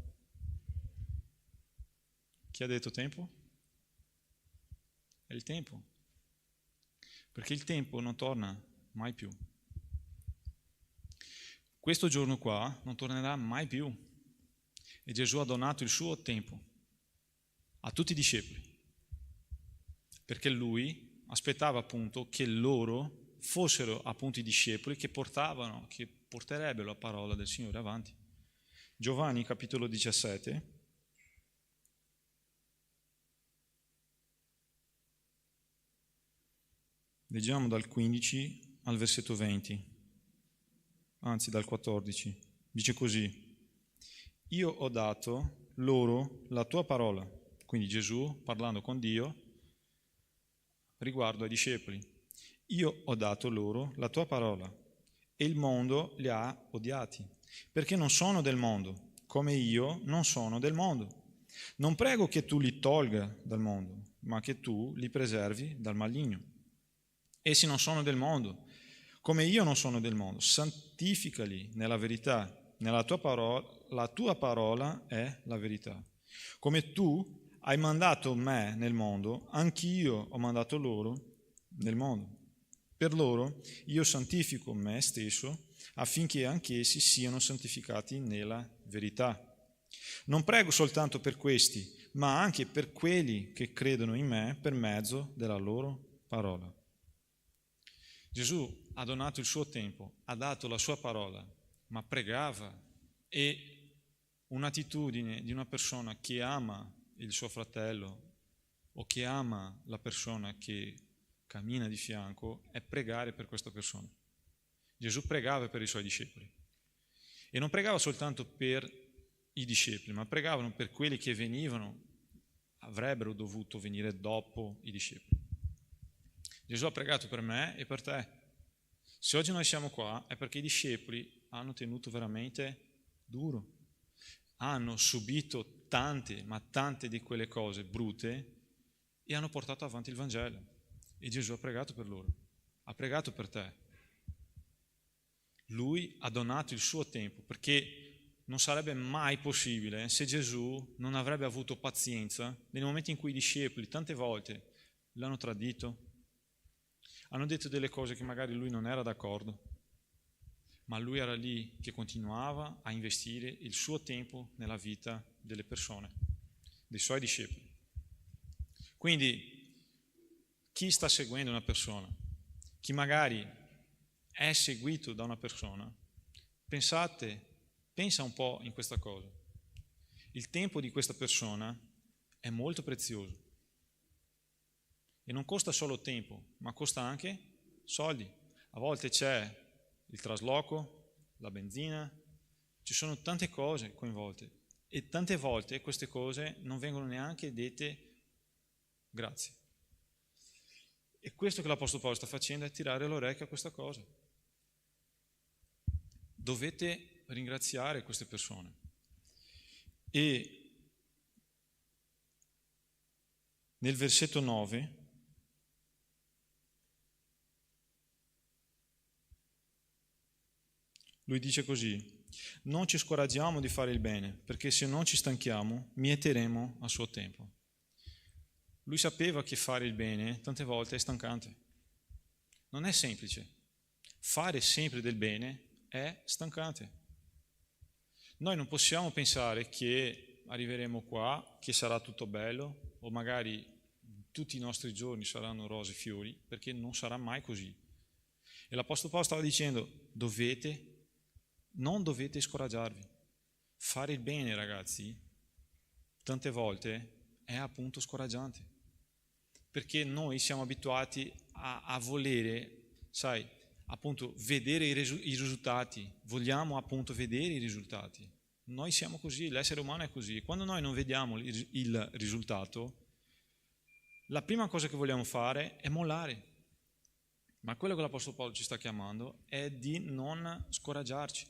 Chi ha detto tempo? È il tempo. Perché il tempo non torna mai più. Questo giorno qua non tornerà mai più. E Gesù ha donato il suo tempo a tutti i discepoli, perché lui aspettava appunto che loro fossero appunto i discepoli che porterebbero la parola del Signore avanti. Giovanni capitolo 17. Leggiamo dal 15 al versetto 20, anzi dal 14. Dice così: io ho dato loro la tua parola, quindi Gesù parlando con Dio riguardo ai discepoli. Io ho dato loro la tua parola e il mondo li ha odiati, perché non sono del mondo, come io non sono del mondo. Non prego che tu li tolga dal mondo, ma che tu li preservi dal maligno. Essi non sono del mondo, come io non sono del mondo. Santificali nella verità. La tua parola è la verità. Come tu hai mandato me nel mondo, anch'io ho mandato loro nel mondo. Per loro io santifico me stesso, affinché anch'essi siano santificati nella verità. Non prego soltanto per questi, ma anche per quelli che credono in me per mezzo della loro parola. Gesù ha donato il suo tempo, ha dato la sua parola, ma pregava, e un'attitudine di una persona che ama il suo fratello o che ama la persona che cammina di fianco è pregare per questa persona. Gesù pregava per i suoi discepoli e non pregava soltanto per i discepoli, ma pregavano per quelli che avrebbero dovuto venire dopo i discepoli. Gesù ha pregato per me e per te. Se oggi noi siamo qua è perché i discepoli hanno tenuto veramente duro, hanno subito tante, ma tante di quelle cose brutte e hanno portato avanti il Vangelo. E Gesù ha pregato per loro, ha pregato per te. Lui ha donato il suo tempo, perché non sarebbe mai possibile se Gesù non avrebbe avuto pazienza nel momento in cui i discepoli tante volte l'hanno tradito, hanno detto delle cose che magari lui non era d'accordo, ma lui era lì che continuava a investire il suo tempo nella vita delle persone, dei suoi discepoli. Quindi chi sta seguendo una persona, chi magari è seguito da una persona, pensa un po' in questa cosa. Il tempo di questa persona è molto prezioso e non costa solo tempo, ma costa anche soldi. A volte c'è il trasloco, la benzina, ci sono tante cose coinvolte e tante volte queste cose non vengono neanche dette grazie. E questo che l'Apostolo Paolo sta facendo è tirare l'orecchio a questa cosa. Dovete ringraziare queste persone. E nel versetto 9 lui dice così: non ci scoraggiamo di fare il bene, perché se non ci stanchiamo, mieteremo a suo tempo. Lui sapeva che fare il bene tante volte è stancante. Non è semplice. Fare sempre del bene è stancante. Noi non possiamo pensare che arriveremo qua, che sarà tutto bello, o magari tutti i nostri giorni saranno rose e fiori, perché non sarà mai così. E l'Apostolo Paolo stava dicendo: non dovete scoraggiarvi. Fare il bene, ragazzi, tante volte è appunto scoraggiante, perché noi siamo abituati a volere, sai, appunto vedere i risultati, vogliamo appunto vedere i risultati. Noi siamo così, l'essere umano è così. Quando noi non vediamo il risultato, la prima cosa che vogliamo fare è mollare. Ma quello che l'Apostolo Paolo ci sta chiamando è di non scoraggiarci,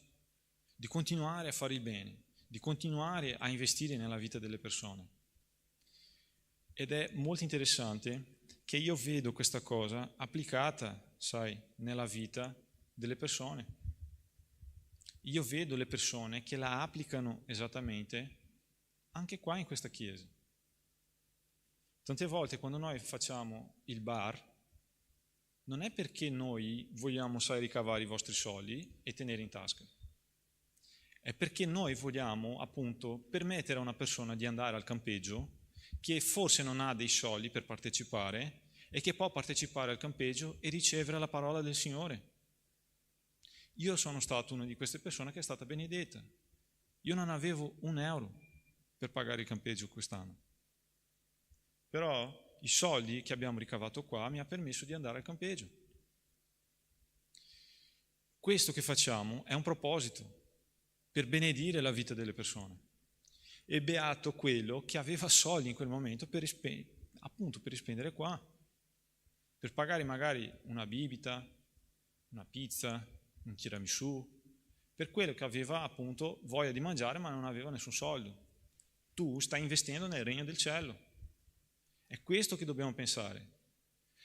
di continuare a fare il bene, di continuare a investire nella vita delle persone. Ed è molto interessante che io vedo questa cosa applicata, sai, nella vita delle persone. Io vedo le persone che la applicano esattamente anche qua in questa chiesa. Tante volte quando noi facciamo il bar, non è perché noi vogliamo, sai, ricavare i vostri soldi e tenere in tasca. È perché noi vogliamo appunto permettere a una persona di andare al campeggio che forse non ha dei soldi per partecipare e che può partecipare al campeggio e ricevere la parola del Signore. Io sono stato una di queste persone che è stata benedetta. Io non avevo €1 per pagare il campeggio quest'anno. Però i soldi che abbiamo ricavato qua mi ha permesso di andare al campeggio. Questo che facciamo è un proposito per benedire la vita delle persone. E beato quello che aveva soldi in quel momento per spendere qua, per pagare magari una bibita, una pizza, un tiramisù, per quello che aveva appunto voglia di mangiare ma non aveva nessun soldo. Tu stai investendo nel regno del cielo. È questo che dobbiamo pensare.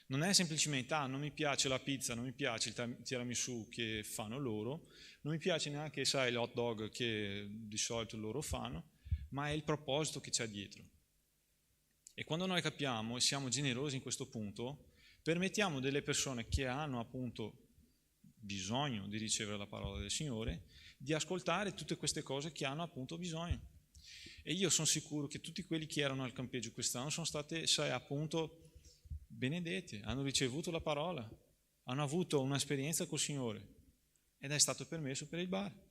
Non è semplicemente, non mi piace la pizza, non mi piace il tiramisù che fanno loro, non mi piace neanche, sai, l'hot dog che di solito loro fanno, ma è il proposito che c'è dietro. E quando noi capiamo e siamo generosi in questo punto, permettiamo delle persone che hanno appunto bisogno di ricevere la parola del Signore, di ascoltare tutte queste cose che hanno appunto bisogno. E io sono sicuro che tutti quelli che erano al campeggio quest'anno sono stati, sai, appunto benedetti, hanno ricevuto la parola, hanno avuto un'esperienza col Signore ed è stato permesso per il bar.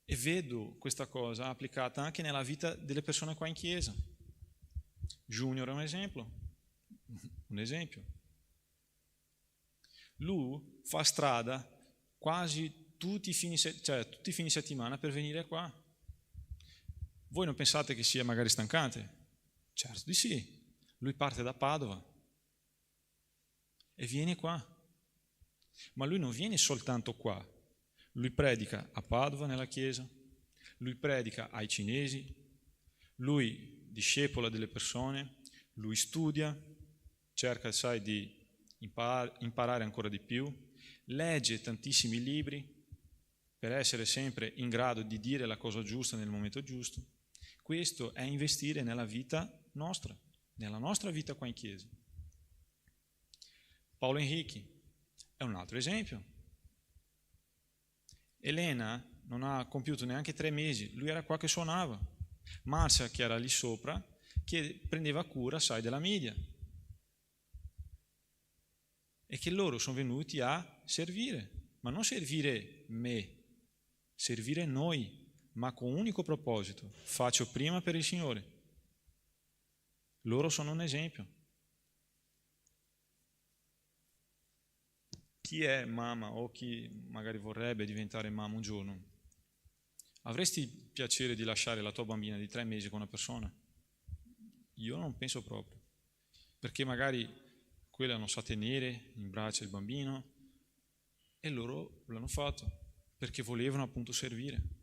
E vedo questa cosa applicata anche nella vita delle persone qua in chiesa. Junior è un esempio. Lui fa strada quasi tutti i fini settimana per venire qua. Voi non pensate che sia magari stancante? Certo di sì. Lui parte da Padova e viene qua. Ma lui non viene soltanto qua. Lui predica a Padova nella chiesa, lui predica ai cinesi, lui discepola delle persone, lui studia, cerca, sai, di imparare ancora di più, legge tantissimi libri per essere sempre in grado di dire la cosa giusta nel momento giusto. Questo è investire nella vita nostra, nella nostra vita qua in chiesa. Paolo Henrique è un altro esempio. Elena non ha compiuto neanche 3 mesi, lui era qua che suonava. Marcia, che era lì sopra, che prendeva cura, sai, della media. E che loro sono venuti a servire, ma non servire me, servire noi, ma con un unico proposito: faccio prima per il Signore. Loro sono un esempio. Chi è mamma o chi magari vorrebbe diventare mamma un giorno? Avresti piacere di lasciare la tua bambina di 3 mesi con una persona? Io non penso proprio, perché magari quella non sa tenere in braccio il bambino e loro l'hanno fatto perché volevano appunto servire.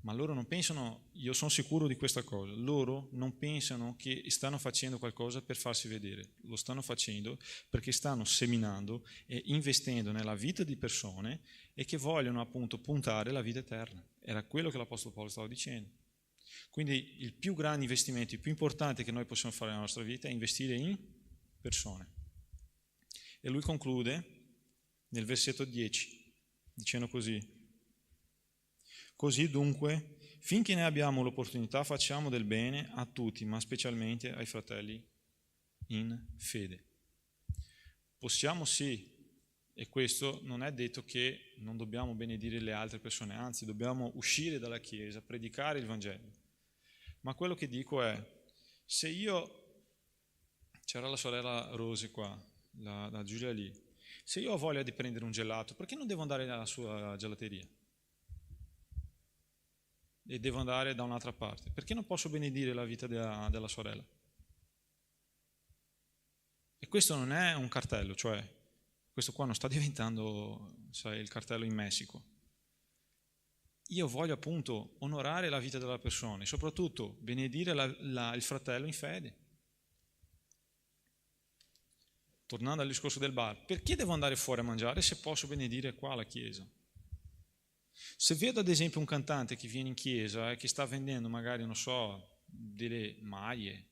Ma loro non pensano, io sono sicuro di questa cosa, loro non pensano che stanno facendo qualcosa per farsi vedere, lo stanno facendo perché stanno seminando e investendo nella vita di persone e che vogliono appunto puntare alla vita eterna. Era quello che l'Apostolo Paolo stava dicendo. Quindi il più grande investimento, il più importante che noi possiamo fare nella nostra vita è investire in persone. E lui conclude nel versetto 10, dicendo così: così dunque, finché ne abbiamo l'opportunità, facciamo del bene a tutti, ma specialmente ai fratelli in fede. Possiamo sì, e questo non è detto che non dobbiamo benedire le altre persone, anzi dobbiamo uscire dalla Chiesa, predicare il Vangelo. Ma quello che dico è, se io, c'era la sorella Rose qua, la Giulia lì, se io ho voglia di prendere un gelato, perché non devo andare alla sua gelateria? E devo andare da un'altra parte? Perché non posso benedire la vita della sorella? E questo non è un cartello, cioè questo qua non sta diventando, sai, il cartello in Messico. Io voglio appunto onorare la vita della persona e soprattutto benedire il fratello in fede. Tornando al discorso del bar, perché devo andare fuori a mangiare se posso benedire qua alla chiesa? Se vedo ad esempio un cantante che viene in chiesa e che sta vendendo magari, non so, delle maglie,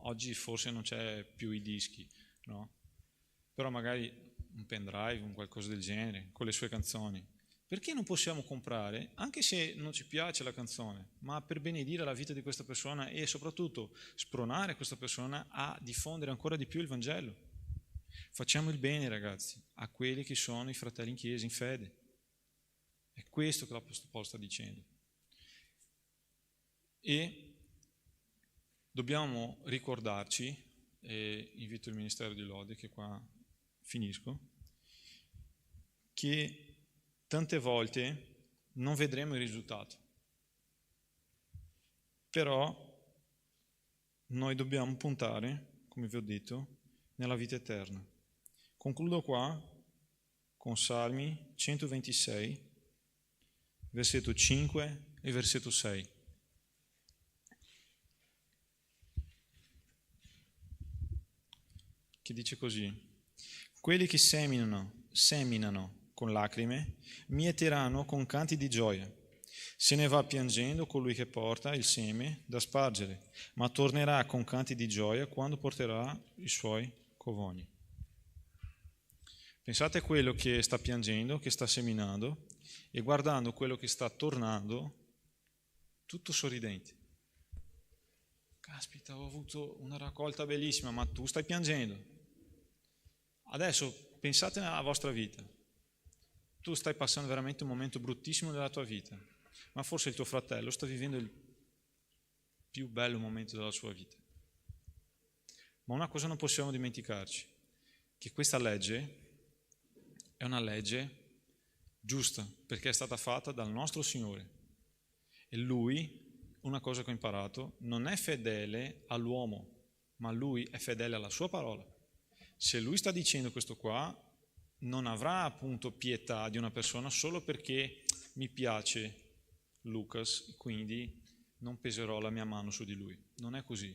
oggi forse non c'è più i dischi, no? Però magari un pendrive, un qualcosa del genere, con le sue canzoni, perché non possiamo comprare, anche se non ci piace la canzone, ma per benedire la vita di questa persona e soprattutto spronare questa persona a diffondere ancora di più il Vangelo? Facciamo il bene, ragazzi, a quelli che sono i fratelli in chiesa, in fede. È questo che l'Apostolo Paolo sta dicendo. E dobbiamo ricordarci, e invito il Ministero di Lode, che qua finisco, che tante volte non vedremo il risultato. Però noi dobbiamo puntare, come vi ho detto, nella vita eterna. Concludo qua con Salmi 126, versetto 5 e versetto 6. Che dice così: quelli che seminano con lacrime, mieteranno con canti di gioia. Se ne va piangendo colui che porta il seme da spargere, ma tornerà con canti di gioia quando porterà i suoi covoni. Pensate a quello che sta piangendo, che sta seminando, e guardando quello che sta tornando, tutto sorridente. Caspita, ho avuto una raccolta bellissima, ma tu stai piangendo. Adesso pensate alla vostra vita. Tu stai passando veramente un momento bruttissimo della tua vita, ma forse il tuo fratello sta vivendo il più bello momento della sua vita. Ma una cosa non possiamo dimenticarci, che questa legge è una legge giusta, perché è stata fatta dal nostro Signore. E Lui, una cosa che ho imparato, non è fedele all'uomo, ma Lui è fedele alla sua parola. Se Lui sta dicendo questo qua, non avrà appunto pietà di una persona solo perché mi piace Lucas, quindi non peserò la mia mano su di lui. Non è così.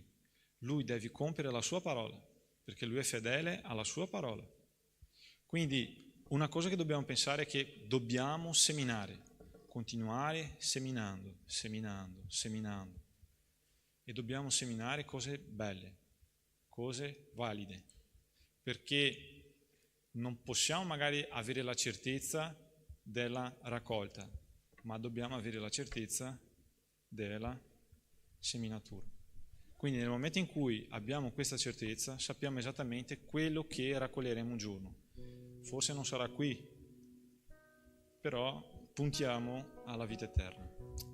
Lui deve compiere la sua parola, perché Lui è fedele alla sua parola. Quindi una cosa che dobbiamo pensare è che dobbiamo seminare, continuare seminando. E dobbiamo seminare cose belle, cose valide, perché non possiamo magari avere la certezza della raccolta, ma dobbiamo avere la certezza della seminatura. Quindi nel momento in cui abbiamo questa certezza, sappiamo esattamente quello che raccoglieremo un giorno. Forse non sarà qui, però puntiamo alla vita eterna.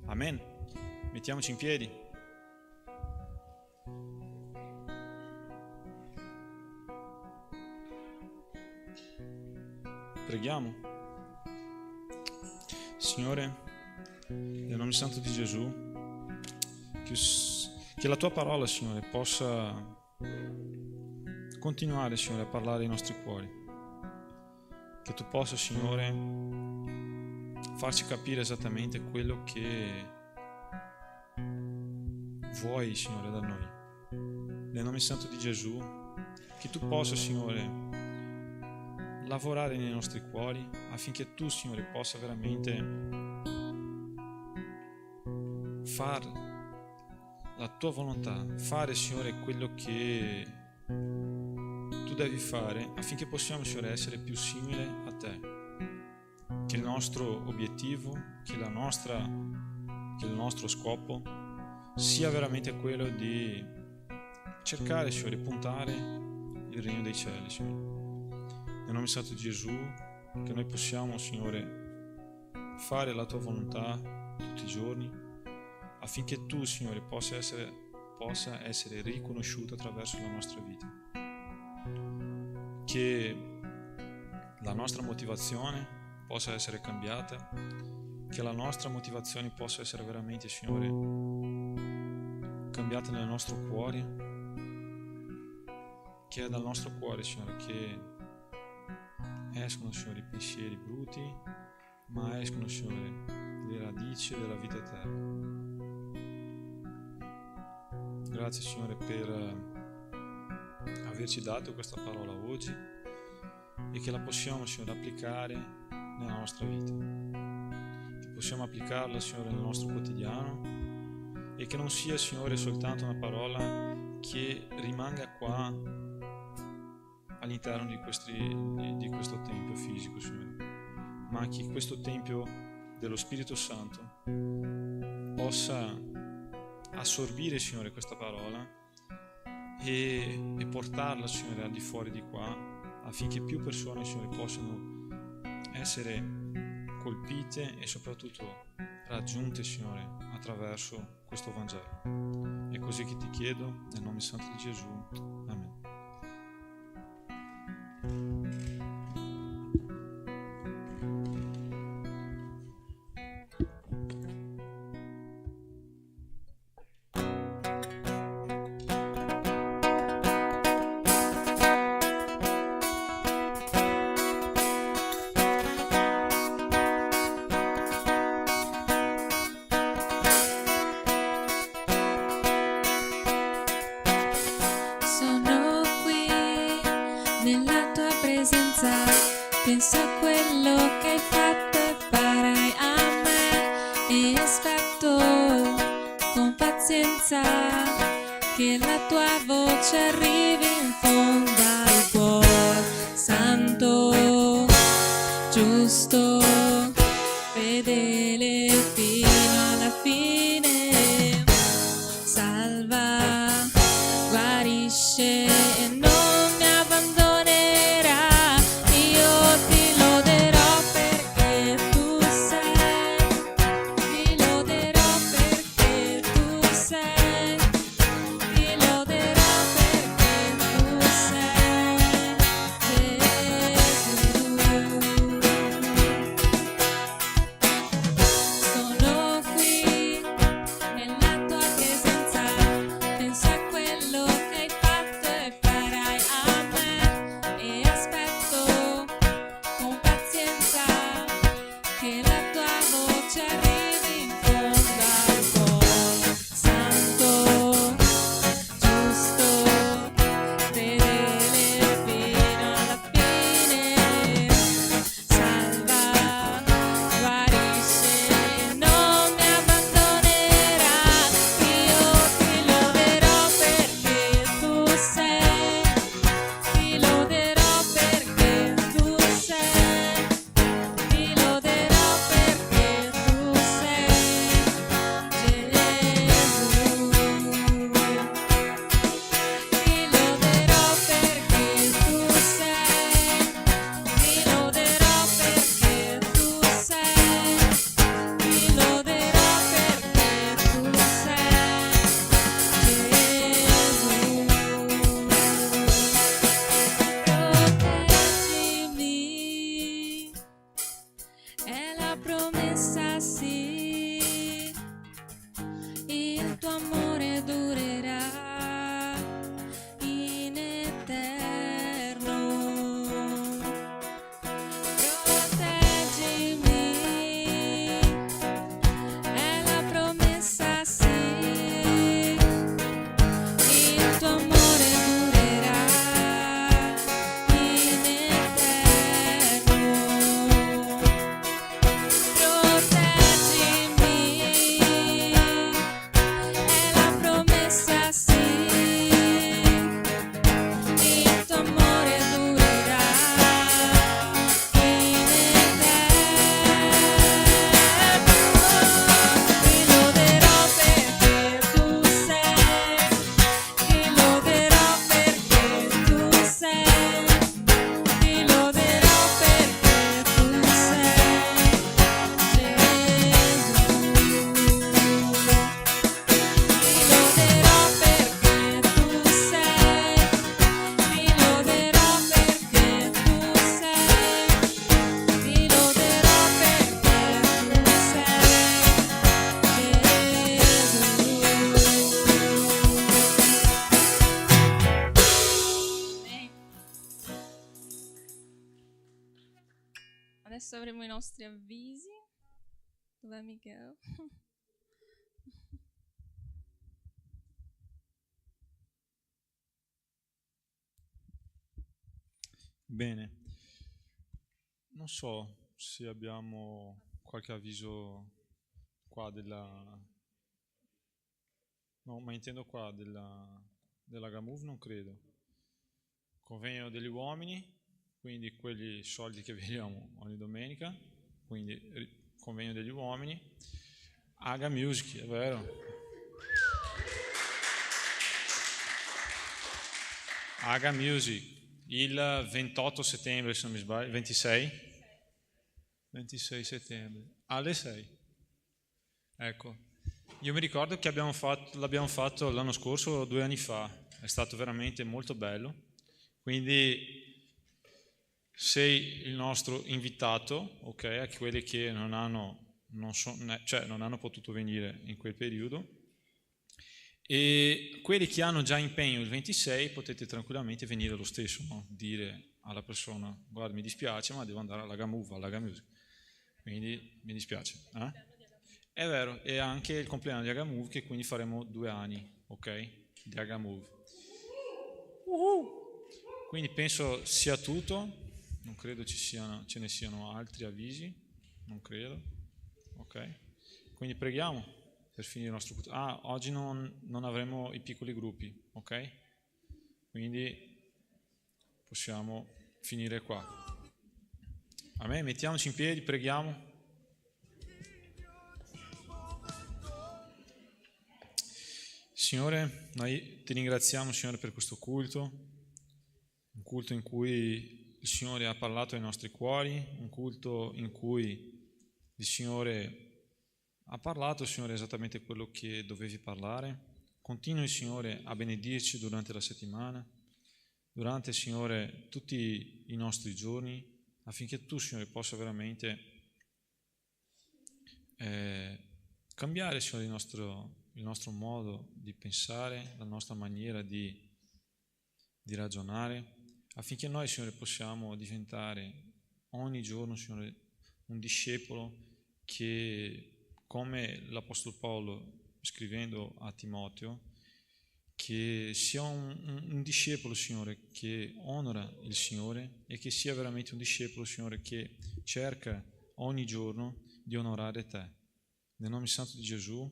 Amen. Mettiamoci in piedi. Preghiamo. Signore, nel nome santo di Gesù, che la tua parola, Signore, possa continuare, Signore, a parlare ai nostri cuori. Che tu possa, Signore, farci capire esattamente quello che vuoi, Signore, da noi. Nel nome santo di Gesù, che tu possa, Signore, lavorare nei nostri cuori affinché tu, Signore, possa veramente fare la tua volontà, fare, Signore, quello che tu devi fare affinché possiamo, Signore, essere più simili a te. Che il nostro obiettivo, che il nostro scopo sia veramente quello di cercare, Signore, puntare il regno dei cieli, Signore. Nel nome santo di Gesù, che noi possiamo, Signore, fare la tua volontà tutti i giorni, affinché tu, Signore, possa essere riconosciuto attraverso la nostra vita. Che la nostra motivazione possa essere cambiata, che la nostra motivazione possa essere veramente, Signore, cambiata nel nostro cuore, che è dal nostro cuore, Signore, che escono, Signore, i pensieri bruti, ma escono, Signore, le radici della vita eterna. Grazie, Signore, per averci dato questa parola oggi e che la possiamo, Signore, applicare nella nostra vita. Che possiamo applicarla, Signore, nel nostro quotidiano e che non sia, Signore, soltanto una parola che rimanga qua all'interno di questo tempio fisico, Signore, ma che questo tempio dello Spirito Santo possa assorbire, Signore, questa parola e portarla, Signore, al di fuori di qua, affinché più persone, Signore, possano essere colpite e soprattutto raggiunte, Signore, attraverso questo Vangelo. È così che ti chiedo, nel nome santo di Gesù. Amen. Sono qui nella tua presenza, penso a quello che hai fatto e farai a me e aspetto con pazienza che la tua voce arrivi in fondo al cuore. Santo, giusto, fedele fino alla fine, salva, guarisce e non mi abbandonerà. Io ti loderò perché tu sei, ti loderò perché tu sei, ti loderò perché tu sei. Adesso avremo i nostri avvisi. Dov'è Michele? Bene, non so se abbiamo qualche avviso qua no, ma intendo qua della Gamove, non credo. Convegno degli uomini, quindi quelli soldi che vediamo ogni domenica, quindi convegno degli uomini. Aga Music, è vero. Aga Music. Il 28 settembre, se non mi sbaglio, 26 settembre, alle 6. Ecco, io mi ricordo che l'abbiamo fatto l'anno scorso, 2 anni fa, è stato veramente molto bello, quindi sei il nostro invitato, ok, a quelli che non hanno potuto venire in quel periodo. E quelli che hanno già impegno il 26 potete tranquillamente venire lo stesso, no? Dire alla persona: guarda, mi dispiace, ma devo andare alla Gamove, alla Gamove, quindi mi dispiace. È vero, è anche il compleanno di Agamove, che quindi faremo 2 anni, ok, di Agamove. Quindi penso sia tutto, non credo ce ne siano altri avvisi, non credo, ok, quindi preghiamo per finire il nostro culto. Oggi non avremo i piccoli gruppi, ok? Quindi possiamo finire qua. Amen, mettiamoci in piedi, preghiamo. Signore, noi ti ringraziamo, Signore, per questo culto, un culto in cui il Signore ha parlato ai nostri cuori, un culto in cui il Signore ha parlato, Signore, esattamente quello che dovevi parlare. Continui, Signore, a benedirci durante la settimana, durante, Signore, tutti i nostri giorni, affinché tu, Signore, possa veramente cambiare, Signore, il nostro modo di pensare, la nostra maniera di ragionare, affinché noi, Signore, possiamo diventare ogni giorno, Signore, un discepolo che, come l'Apostolo Paolo scrivendo a Timoteo, che sia un discepolo, Signore, che onora il Signore e che sia veramente un discepolo, Signore, che cerca ogni giorno di onorare Te. Nel nome santo di Gesù,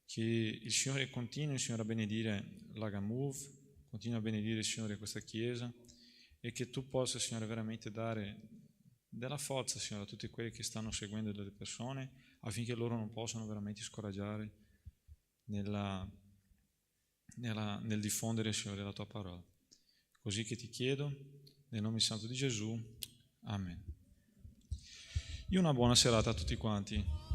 che il Signore continui, Signore, a benedire la Gamove, continui a benedire, Signore, questa Chiesa, e che Tu possa, Signore, veramente dare della forza, Signore, a tutti quelli che stanno seguendo delle persone, affinché loro non possano veramente scoraggiare nel diffondere, Signore, la Tua parola. Così che ti chiedo, nel nome santo di Gesù, Amen. E una buona serata a tutti quanti.